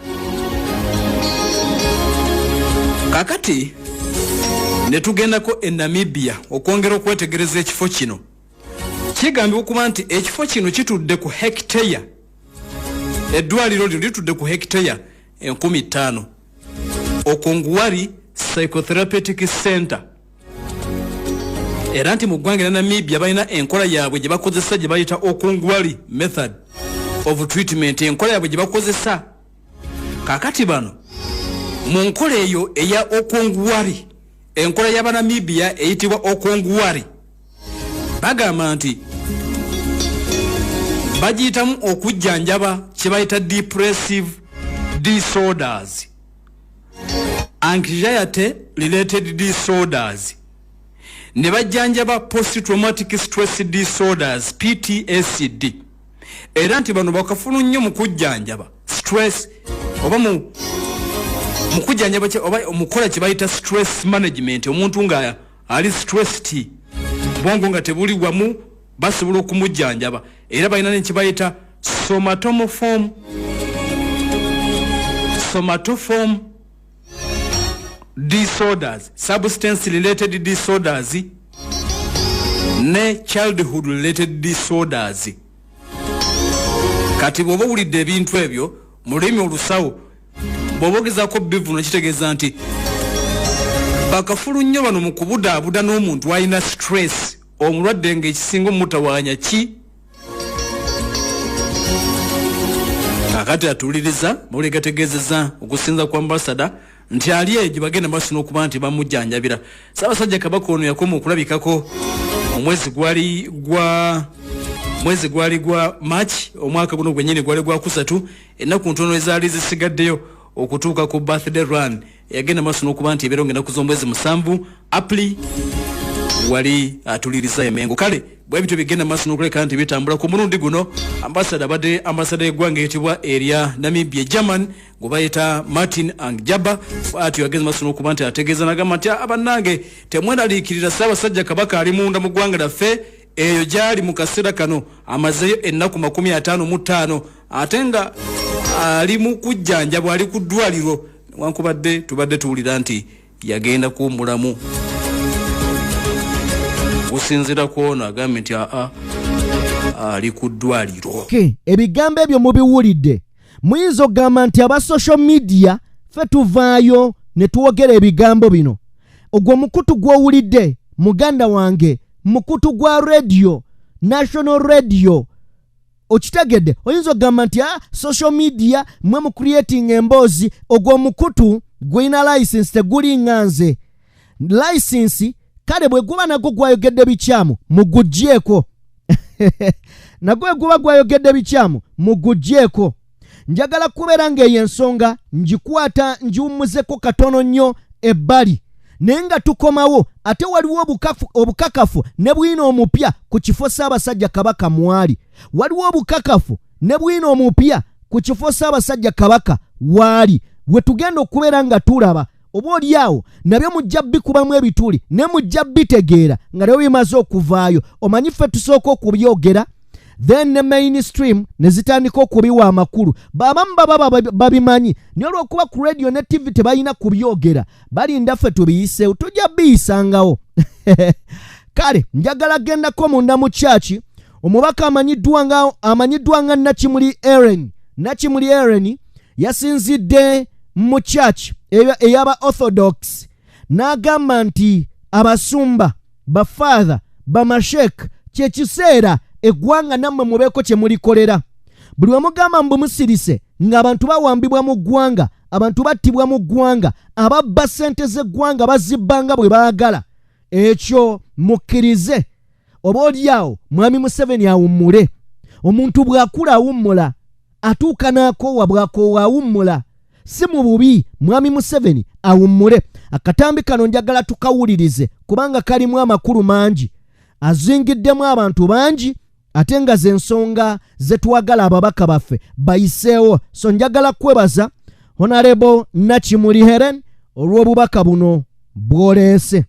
Kakati ne tugendako e Namibia okwongera okwetegereza ekifo kino. Kigambibwa okuba nti ekifo kino kitudde ku hectare, eddwaliro lino litudde ku hectare 50,000. Okonguwari Psychotherapeutic Center. Era nti mu ggwanga lya Namibia balina enkola yaabwe gye bakozesa gye bayita Okonguwari method of treatment, enkola yaabwe gye bakozesa. Kakati bano mu nkola eyo eya Okonguwari, enkola y'Abanamibia eyitibwa Okonguwari, bagamba nti bagiyitamu okujjanjaba kye bayita depressive disorders, anxiety related disorders, ne bajjanjaba post traumatic stress disorders PTSD. Era nti bano bakafunu nnyo mu kujjanjaba stress oba mu kujjanjaba oba omukola kye bayita stress management. Omuntu nga ali stressed bwongo nga tebuli wamu basobola okumujjanjaba. Era balina ne kye bayita somatoform disorders, substance related disorders ne childhood related disorders. Kati bw'oba owulidde ebintu ebyo mu lulimi olusawo bw'oba ogezaako bivuna kitegeeza nti bakafulu nnyo bano mu kubudaabuda n'omuntu alina stress, omulwadde ng'ekisinga omutawaanya ki. Kakati atuliriza mawulire gategeezezza okusinza ku ambasada nti ali eyo gye bagenda maaso n'okuba nti bamujjanjabira. Ssaabasajja Kabaka ono yakoma okulabikako omwezi gwali gwa March omwaka guno gwennyini gwali gwa 3, ennaku ntono ezaali zisigaddeyo okutuuka ku birthday run yagenda maaso n'okuba nti ebeera ngenda kuza omwezi 7 April wali atuliriza emengo. Kale bwe bityo bigenda maaso n'okuleka nti bitambula ku mulundi guno. Ambasada y'eggwanga eyitibwa erya Namibia German gwe bayita Martin Angjaba atyo yagenda maaso n'okuba nti ategeeza n'agamba nti abannange temweraliikirira Ssaabasajja Kabaka ali munda mu ggwanga lyaffe eyo gyali mu kaseera kano amazeyo ennaku 55 ate nga ali mu kujjanjabwa, ali ku ddwaliro wankubadde tubadde tuwulira nti yagenda kuwummulamu. Kusinzira kw'ono agambye nti ali ku ddwaliro. Ebigambo ebyo mubiwulidde muyinza okugamba nti aba social media ffe tuvaayo ne tuwogera ebigambo bino. Ogwo mukutu gw'owulidde muganda wange, mukutu gwa radio, national radio. Okitegedde oyinza okugamba nti social media mwe mu creating emboozi. Ogwo mukutu gwina license teguli nganze. License kale bwe guba nagwo gwayogedde bikyamu muguggyeko. Nagwe guba gwayogedde bikyamu muguggyeko. Njagala kubeera ng'eyo ensonga ngikwata ngiwummuzeko katono nnyo ebbali. Naye nga tukomawo ate waliwo obukakafu ne bwino omupya ku kifo Ssaabasajja Kabaka mwali. Waliwo obukakafu ne bwino omupya ku kifo Ssaabasajja Kabaka waali. We tugenda okubeera nga tulaba oba oliawo nabyo mujja bikubamu ebituli ne mujja bitegeera nga nabyo bimaze okuvaayo. Omanyi ffe tusooka okubyogera then ne mainstream ne zitandika okubiwa amakulu. Babamu baba babimanyi naye olw'okuba ku radio ne TV tebalina kubyogera balinda ffe tubiyiseewo tujja biyisangawo. Kale njagala gendako munda mu kyaki omubaka amanyiddwa nga Nakimuli Aaron yasinzidde mu kyaki ey'aba Orthodox n'agamba nti abasumba bafather bamashek kyekiseera eggwanga nammwe mubeeko kye mulikolera. Buli wemugamba mbumusirise ng'abantu bawambibwa mu ggwanga, abantu battibwa mu ggwanga, ababba ssente z'eggwanga bazibbanga bwe baagala, ekyo mukkirize. Oba oliawo Mwami Museveni awummule. Omuntu bw'akula awummula, atuuka n'akoowa bw'akoowa awummula. Si mu bubi Mwami Museveni awummule. Akatambi kano njagala tukawulirize kubanga kalimu amakulu mangi. Azingiddemu abantu bangi ate nga ze nsonga ze twagala ababaka baffe bayiseewo. So njagala kwebaza Honorable Nakimuli Aaron olw'obubaka buno bw'oleese.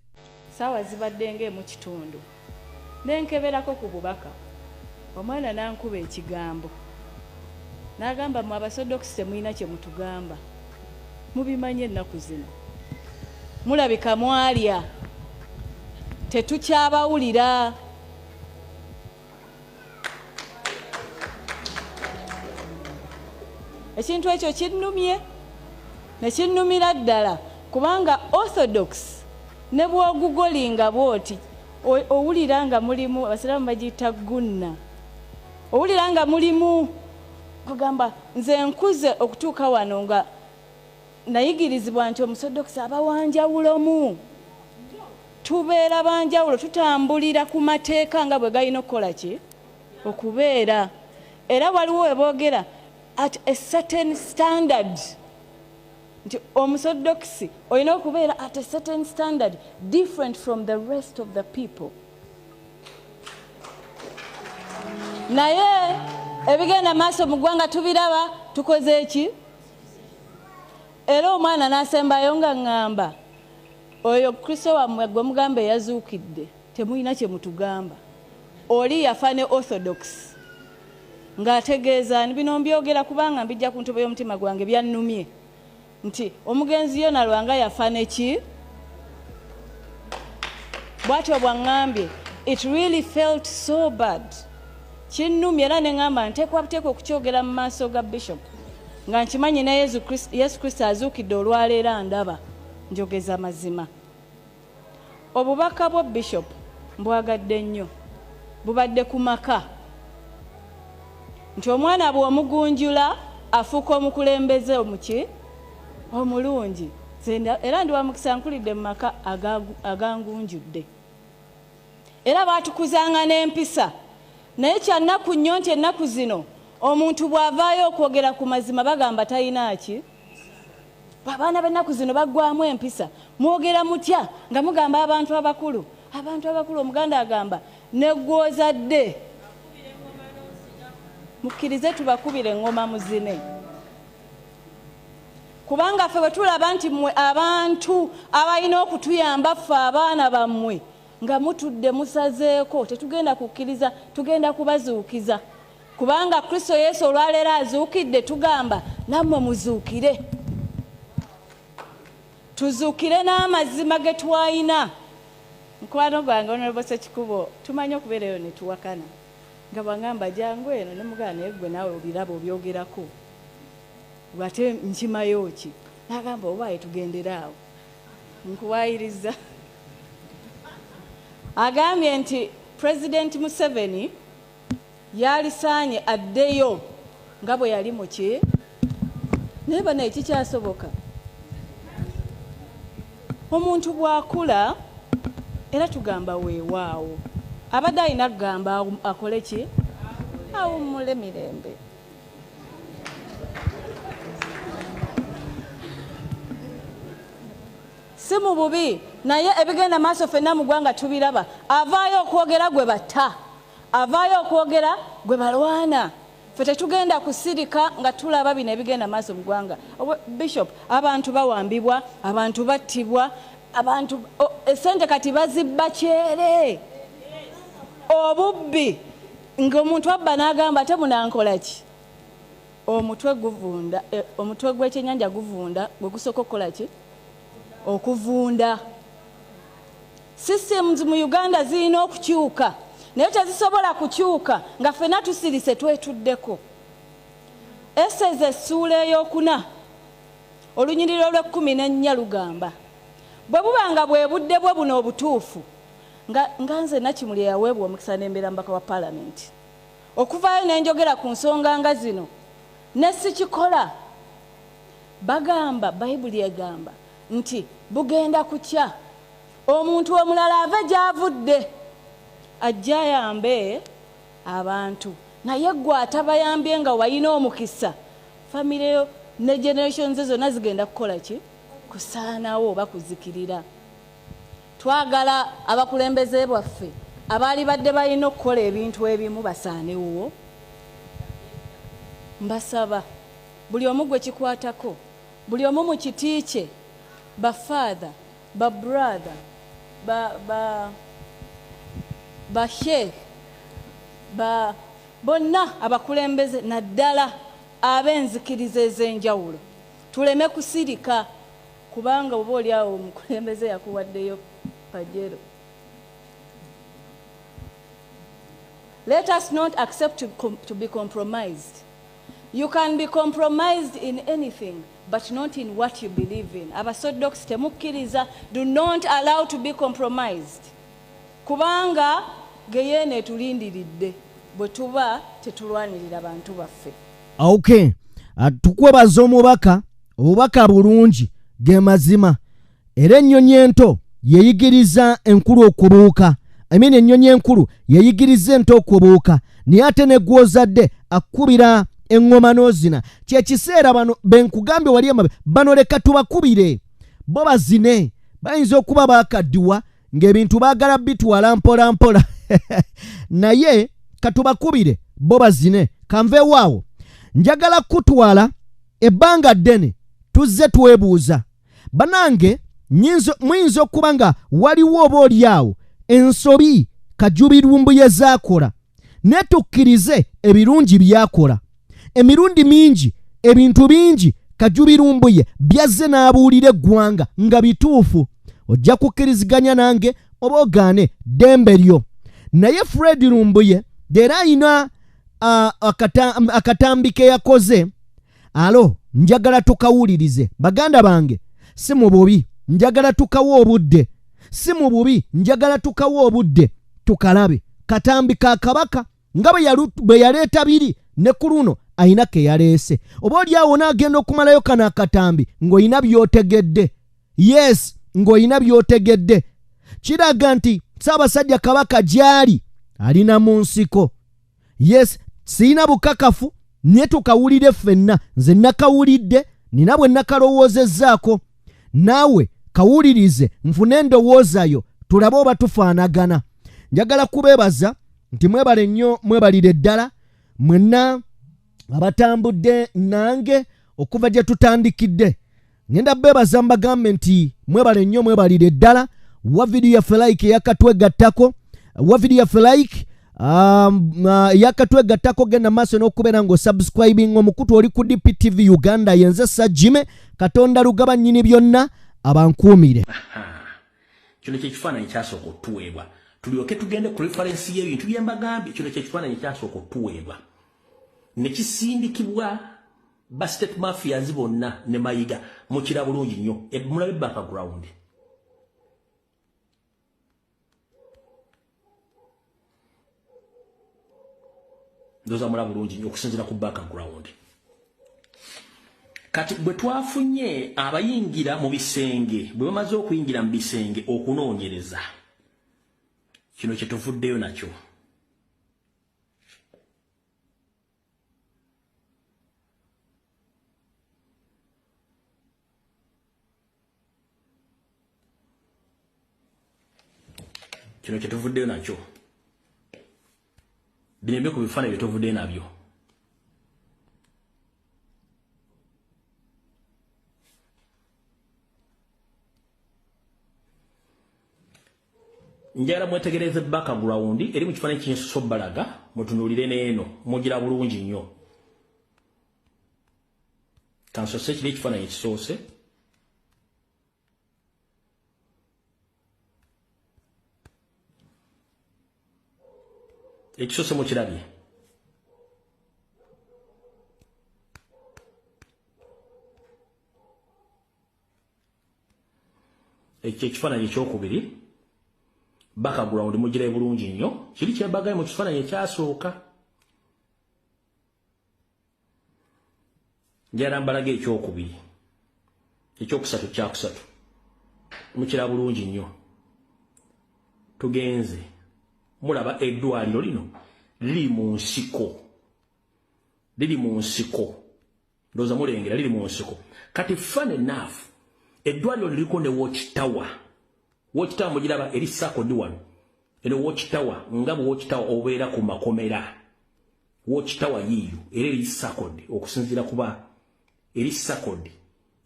Saawa zibadde ng'emu kitundu nenkeberako ku bubaka omwana nankuba ekigambo n'agamba mu abasodokisi temulina kye mutugamba mubimanye ennaku zino mulabika mwalya tetukyabawulira. Ekintu ekyo kinnumye ne kinnumira ddala kubanga Orthodox ne bw'ogugolinga bwoti owulira nga mulimu abasiraamu bagiyita gunna, owulira nga mulimu kugamba nze nkuze okutuuka wano nga nayigirizibwa nti omusodokisi aba wanjawulomu, tubeera banjawulo, tutambulira ku mateeka nga bwe galina okukola ki okubeera. Era waliwo weboogera at a certain standard nti omusodokisi olina okubeera at a certain standard different from the rest of the people. Naye ebigenda maaso mu ggwanga tubiraba tukoze eki? Era omwana n'asembayo nga ŋŋamba oyo Kristo wammwe gwe mugamba eyazuukidde temulina kye mutugamba. Oli yafa ne Orthodox ng'ategeeza ni bino mbyogera kubanga mbijja ku ntobo y'omutima gwange byannumye nti omugenzi Yona Lwanga yafa neki bw'atyo bwaŋŋambye. It really felt so bad. Kinnumye era ne ŋŋamba nteekwa buteeka okukyogera mu maaso ga Bishop nga nkimanyi ne Yesu Kristo azuukidde olwaleero ndaba njogeza mazima. Obubaka bwa Bishop mbwagadde nnyo bubadde ku maka nti omwana bw'omugunjula afuuka omukulembeze omuki omulungi. Era ndi wa mukisa nkulidde mu maka agangunjudde era baatukuzanga n'empisa. Naye kyannaku nnyo nti ennaku zino omuntu bw'avaayo okwogera ku mazima bagamba talina ki. Abaana b'ennaku zino baggwamu empisa. Mwogera mutya nga mugamba abantu abakulu. Abantu abakulu omuganda agamba ne gw'ozadde mukkirize tubakubire eŋŋoma muzine. Kubanga ffe bwe tulaba nti mmwe abantu abalina okutuyamba ffe abaana bammwe nga mutudde musazeeko tetugenda kukkiriza, tugenda kubazuukiza. Kubanga Kristo Yesu olwaleero azuukidde tugamba nammwe muzuukire. Tuzuukire n'amazima ge twalina. Mukwano gwange Honorable Ssekikubo tumanyi okubeerayo ne tuwakana nga bw'angamba jangu eno ne mugana naye gwe naawe obiraba obyogerako bwate nkimayo ki nagamba obaye tugendera awo nkuwayiriza agambye nti President Museveni yalisaanye addeyo nga bwe yali muki naye bano ekikyasoboka omuntu bwakula era tugamba weewaawo abadde alina kugamba akole ki awummule mirembe si mu bubi naye ebigenda maaso ffenna mu ggwanga tubiraba avaayo okwogera gwe batta avaayo okwogera gwe balwana ffe tetugenda kusirika nga tulaba bino ebigenda maaso mu ggwanga Bishop abantu bawambibwa abantu battibwa abantu essente kati bazibba kyere obubbi ng'omuntu abba n'agamba ate munankola ki omutwe guvunda omutwe gw'ekyennyanja guvunda gwe gusooka okukola ki okuvunda systems mu Uganda zirina okukyuka naye tezisobola kukyuka nga ffenna tusirise twetuddeko Eseze essuula ey'okuna olunyiriro lw'14 lugamba bwe bubanga bwe budde bwe buno obutuufu nga nze Nakimuli yaweebwa omukisa n'embeera mbaka wa Parliament okuvaayo n'enjogera ku nsonga nga zino ne sikikola bagamba Bayibuli egamba nti bugenda kukya omuntu omulala ave gy'avudde ajja ayambe abantu naye gwe atabayambye nga walina omukisa famire ne generations zonna zigenda kukola ki kusaanawo oba kuzikirira twagala abakulembeze bwaffe abaali badde balina okukola ebintu ebimu basaanewo mbasaba buli omu gwe kikwatako buli omu mu kiti kye ba father ba brother ba sheikh ba bonna abakulembeze naddala ab'enzikiriza ez'enjawulo tuleme kusirika kubanga oba oli awo omukulembeze yakuwaddeyo pajero. Let us not accept to be compromised. You can be compromised in anything, but not in what you believe in. Abasodox temukkiriza, do not allow to be compromised. Kubanga geyene tulindiridde bwe tuba tetulwanirira abantu baffe. Okay, tukwebaza omubaka obubaka bulungi ge mazima era ennyonyi ento yeyigiriza enkulu okubuuka. Ennyonyi enkulu yeyigiriza ento okubuuka naye ate ne gw'ozadde akkubira engoma n'ozina. Kyekiseera bano benkugambye wali emabe bano leka tubakubire bo bazine bayinza okuba baakaddiwa ng'ebintu baagala bitwala mpola mpola naye katubakubire bo bazine. Kanveewaawo njagala kutwala ebbanga ddene tuzze twebuuza banange muyinza okuba nga waliwo oba olyawo ensobi Kajubirumbu yezaakola ne tukkirize ebirungi byakola. Emirundi mingi ebintu bingi Kajubirumbu ye byazze n'abuulira eggwanga nga bituufu. Ojja kukkiriziganya nange oba ogaane ddembe lyo. Naye Fred Lumbuye era ayina akatambi ke yakoze. Alo njagala tukawulirize baganda bange, si mu bubi njagala tukawo obudde, si mu bubi njagala tukawo obudde tukalabe katambi ka kabaka nga bwe yaleeta biri ne ku luno ayina ke yaleese. Oba olyawo n'agenda okumalayo kana akatambi ng'oyina by'otegedde. Yes, ng'oyina by'otegedde. Kiraga nti Ssaabasajja Kabaka gy'ali alina mu nsiko. Yes, siyina bukakafu naye tukawulire ffenna. Nze nakawulidde nina bwe nakalowoozezaako. Naawe kawulirize nfune endowoozayo tulabe oba tufaanagana. Njagala kubeebaza nti mwebale nnyo, mwebalire ddala mwenna abatambudde nange okuva gye tutandikidde. Ngenda beebaza mbagambe nti mwebale nnyo, mwebalire ddala. Wa video yaffe like yakatwegattako, wa video yaffe like yakatwegattako genda maaso n'okubeera ng'osubscribing omukutu oli ku DPTV Uganda. Yenze Sajjime Katonda Lugaba nnyini byonna abankuumire. Kino kyekifaananyi kyasooka otuweebwa tulyoke tugende ku referensi y'ebintu bye mbagambye. Kino kyekifaananyi kyasooka otuweebwa ne kisindikibwa ba state mafias bonna ne Mayiga mukira bulungi nnyo mulabe background ndoza mulabe bulungi nnyo okusinzira ku background kati bwe twafunye abayingira mu bisenge bwe bamaze okuyingira mu bisenge okunoonyereza kino kye tuvuddeyo nakyo binembe ku bifaananyi bye tuvuddeyo nabyo njagala mwetegereze background eri mu kifaananyi kinsuso balaga mutunuulire n'eno mugira bulungi nnyo kansose kiri ekifaananyi ekisoose ekisoose mukirabye ekyo ekifaananyi ekyokubiri background mugira bulungi nnyo kiri kyebagaye mu kifaananyi ekyasooka njagala mbalaga ekyokubiri ekyokusatu kyakusatu mukira bulungi nnyo tugenze mulaba eddwaliro lino liri mu nsiko ndowooza mulengera liri mu nsiko kati fun enough eddwaliro liriko ne watchtower mugiraba eri sakodi wano eno watchtower nga bwe watchtower obeera ku makomera watchtower yiyo era eri sakodi okusinziira kuba eri sakodi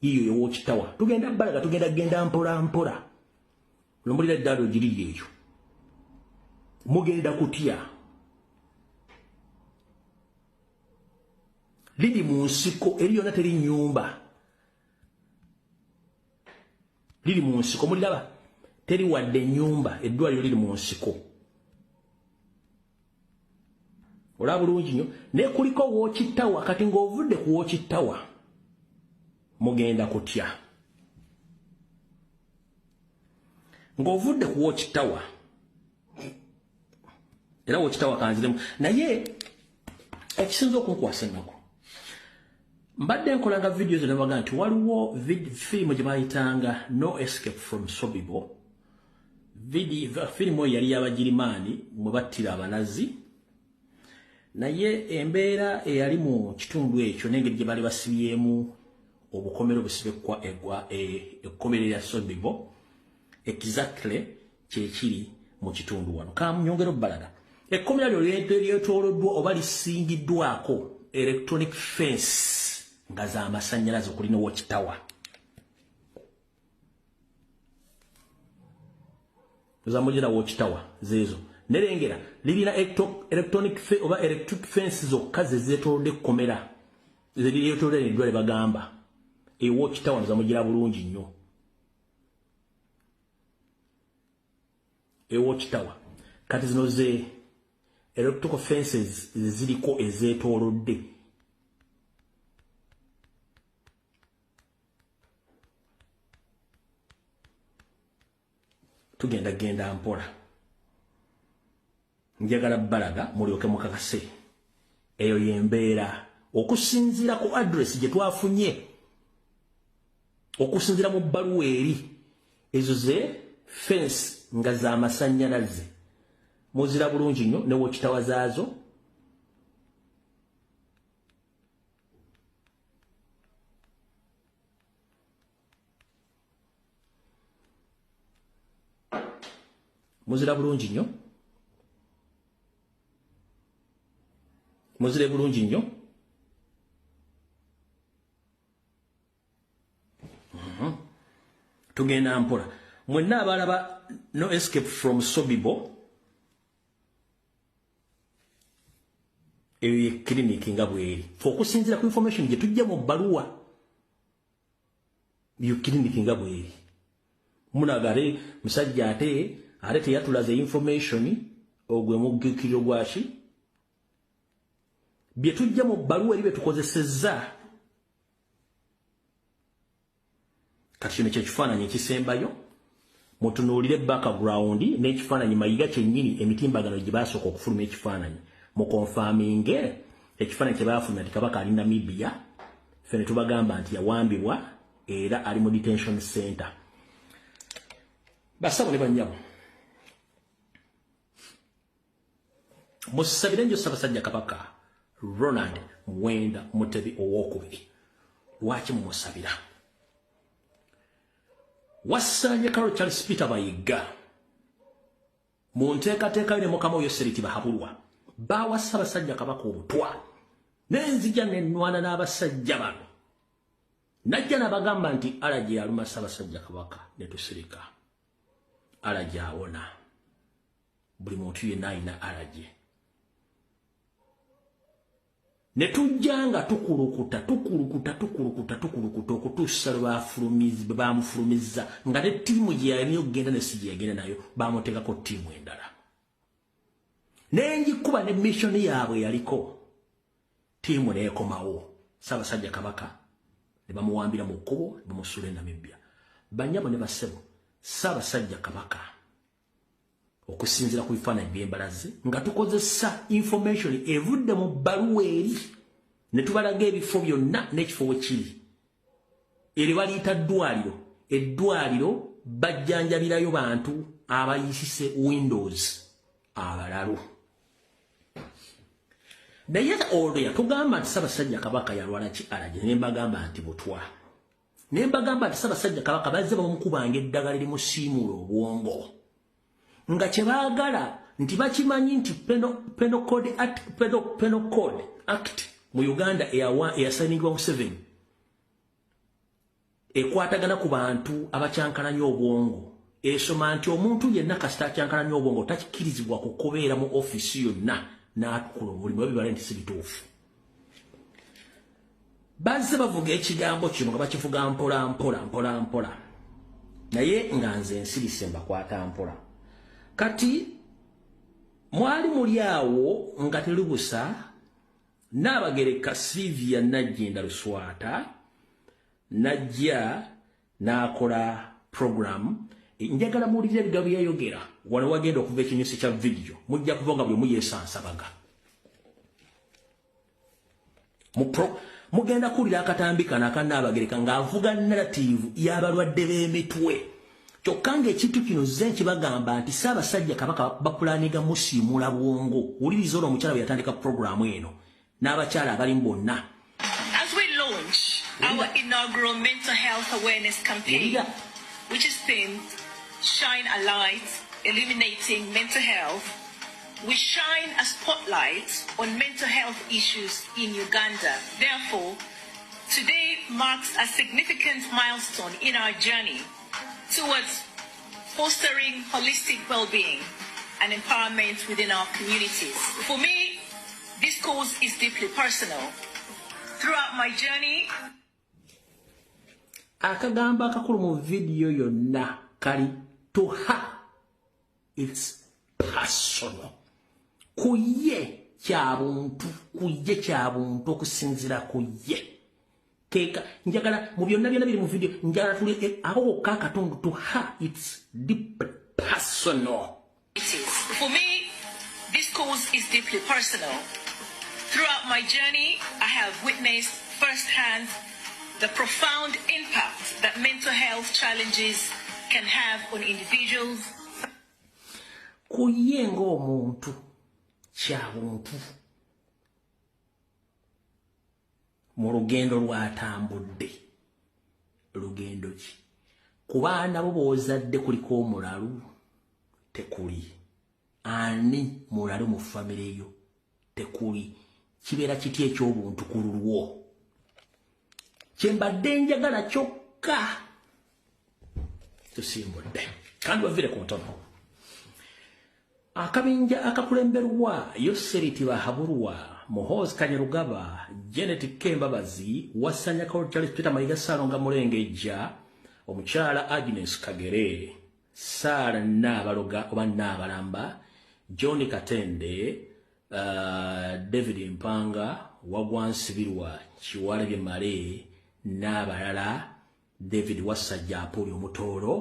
yiyo ye watchtower tugenda balaga tugenda mpola lombulira eddwaliro giri eyo mugenda kutya liri mu nsiko eri yonna teri nnyumba liri mu nsiko muliraba teri wadde nnyumba eddwaliro liri mu nsiko olaba bulungi nnyo naye kuliko watchtower kati ng'ovudde ku watchtower mugenda kutya ng'ovudde ku watchtower era watchtower kanziremu naye ekisinza okunkwasa ennaku mbadde nkolanga videos nebaga nti waliwo firimu gye bayitanga No Escape from Sobibo firimu eyo yali y'abagirimaani mwe battira abanazi naye embeera eyali mu kitundu ekyo n'engeri gye bali basibyemu obukomero busibekwa ekkomero lya Sobibo exactly kyekiri mu kitundu wano kamunyongero balaga ekkomera lyo lyetooloddwa oba lisingiddwako electronic fence nga z'amasannyalaze okulina watchtower zamugira watchtower zeezo nerengera lirina electronic oba electric fence zokka zezeetoolodde ekkomera zeryetoolodde eddwale bagamba watchtower zamugira bulungi nnyo watchtower kati zino ze electrical fences ziriko ezeetoolodde tugenda mpola njagala balaga mulyoke mukakase eyo yembeera okusinziira ku address gye twafunye okusinziira mu bbaluwa eri ezo ze fence nga z'amasannyalaze muzira bulungi nnyo ne watchtower zaazo muzira bulungi nnyo muzire bulungi nnyo tugenda mpola mwenna abalaba No Escape from Sobibo eyo ye clinic nga bweri okusinziira ku information gye tujja mu bbaluwa yo clinic nga bweri munagale musajja ate teyatulaze information ogwe mugikiro gwaki bye tujja mu bbaluwa eri bye tukozesezza kati kino kyekifaananyi ekisembayo mutunuulire background n'ekifaananyi mayiga kyennyini emitimbagano gye baasooka okufuluma ekifaananyi mukonfaminge ekifaananyi kye baafulumya nti kabaka ali Namibia ffe ne tubagamba nti yawambibwa era ali mu detention center. Basabo ne bannyabo musabire njo Ssaabasajja Kabaka Ronald Muwenda Mutebi owokubiri. Lwaki mumusabira? Wassanya Carol Charles Peter Mayiga mu nteekateeka ne Mukama oyo Seriti Bahabulwa bawa Ssaabasajja Kabaka obutwa n'enzija n'ennwana n'abasajja bano najja n'abagamba nti alaje aluma Ssaabasajja Kabaka ne tusirika alaje awona buli muntu yenna alina alaje ne tujjanga tukulukuta okutuusa lwe bamufulumiza nga ne ttiimu gye yalina okugenda ne si gye yagenda nayo bamuteekako ttiimu endala n'engikuba ne missoni yaabwe yaliko ttiimu n'ekomawo Ssaabasajja Kabaka ne bamuwambira mu kkubo ne bamusuula e Namibia. Bannyabo ne bassebo Ssaabasajja Kabaka okusinziira ku bifaananyi by'embalaze nga tukozesa information evudde mu bbaluwa eri ne tubalaga ebifo byonna n'ekifo we kiri eri baliyita eddwaliro bajjanjabirayo bantu abayisise Windows abalalu. Naye olwo yatugamba nti Ssaabasajja Kabaka yalwala ki alaje ne mbagamba nti butwa ne mbagamba nti Ssaabasajja Kabaka bazze bamukubanga eddagala erimusiimuula obwongo nga kye baagala nti bakimanyi nti Penal Code Act mu Uganda eyasayiningibwa mu 7 ekwatagana ku bantu abakyankalanya obwongo esoma nti omuntu yenna kasita akyankalanya obwongo takikirizibwa kukobeera mu ofisi yonna n'akola omulimu ebibala nti si bituufu. Bazze bavuga ekigambo kino nga bakivuga mpola naye nga nze ensirise mbakwata mpola. Kati mwali muli awo nga terubusa Nnaabagereka Sylvia Nagginda Luswata najja n'akola program njagala muwulire ebigambo byayogera wano wagenda okuva ekinyusi kya video mujja kuva nga bwe muyesansabaga mugenda kuwulira akatambi kano aka Nnaabagereka ng'avuga narrative y'abalwadde b'emitwe. Kyokka ng'ekintu kino zze nkibagamba nti Ssaabasajja Kabaka bapulaniga musiimuula bwongo. Wuliriza olwo omukyala bwe yatandika programu eno n'abakyala abalimu bonna. As we launch our inaugural mental health awareness campaign, which is themed Shine a Light, Illuminating Mental Health, we shine a spotlight on mental health issues in Uganda. Therefore, today marks a significant milestone in our journey towards fostering holistic well-being and empowerment within our communities. For me, this cause is deeply personal. Throughout my journey, akagamba akakulu mu video yonna kali to her, it's personal. Kuye kyabuntu okusinzira kuye. Keka njagala mu byonna biri mu video njagala tuli aho kakatundu to her, it's deep personal. For me, this cause is deeply personal. Throughout my journey, I have witnessed firsthand the profound impact that mental health challenges can have on individuals. Kuyenga omuntu kyabuntu mu lugendo lwatambudde. Lugendo ki? Ku baana bo b'ozadde kuliko omulalu tekuli. Ani mulalu mu famire yo tekuli. Kibeera kiti eky'obuntu ku lulwo. Kyembadde njagala kyokka tusimbudde kandi wavire ku ntono. Akabinja akakulemberwa Yoseriti Bahabulwa, Muhoozi Kanyarugaba, Janet Kembabazi, Wassanya Carol Charles Peter Mayiga Ssaalonga Mulengejja, omukyala Agnes Kagere, Saara Nnaabaloga oba Nnaabalamba, John Katende, David Mpanga, Wagwansibirwa, Kiwalabye Male, n'abalala David Wasajja Apoli Omutoro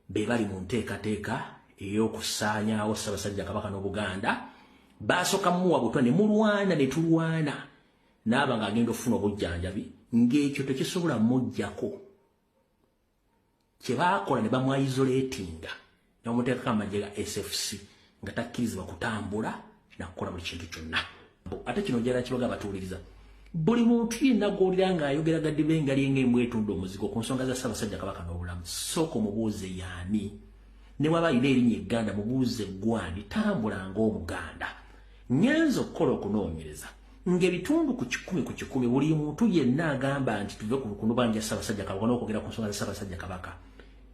be bali mu nteekateeka ey'okusaanyaawo Ssaabasajja Kabaka n'Obuganda basooka muwa butwa ne mulwana ne tulwana n'aba ng'agenda okufuna obujjanjabi ng'ekyo tekisobola mujjako kye baakola ne bamwaisolatinga ne bamuteekako amagye ga SFC nga takkirizibwa kutambula nakukola buli kintu kyonna ate kino njala kibaga batuuliriza buli muntu yenna gw'olira ng'ayogera gaddibe ngali ng'embwa etunda omuzigo ku nsonga za Ssaabasajja Kabaka n'obulamu sooka mubuuze yaani ne waba alina erinnya Egganda mubuuze gwani tambula ng'Omuganda ngenza okukola okunoonyereza ng'ebitundu ku 10 buli muntu yenna agamba nti tuve ku kunubanja Ssaabasajja Kabaka n'okwogera ku nsonga za Ssaabasajja Kabaka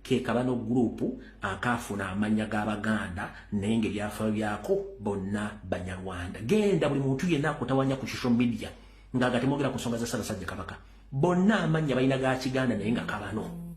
ke kabano gurupu akafuna amanya g'Abaganda naye ng'ebyafaayo byako bonna Banyarwanda genda buli muntu yenna akutawanya ku social media ng'agatemwogera ku nsonga za Ssaabasajja Kabaka bonna amanya balina ga Kiganda naye nga kabano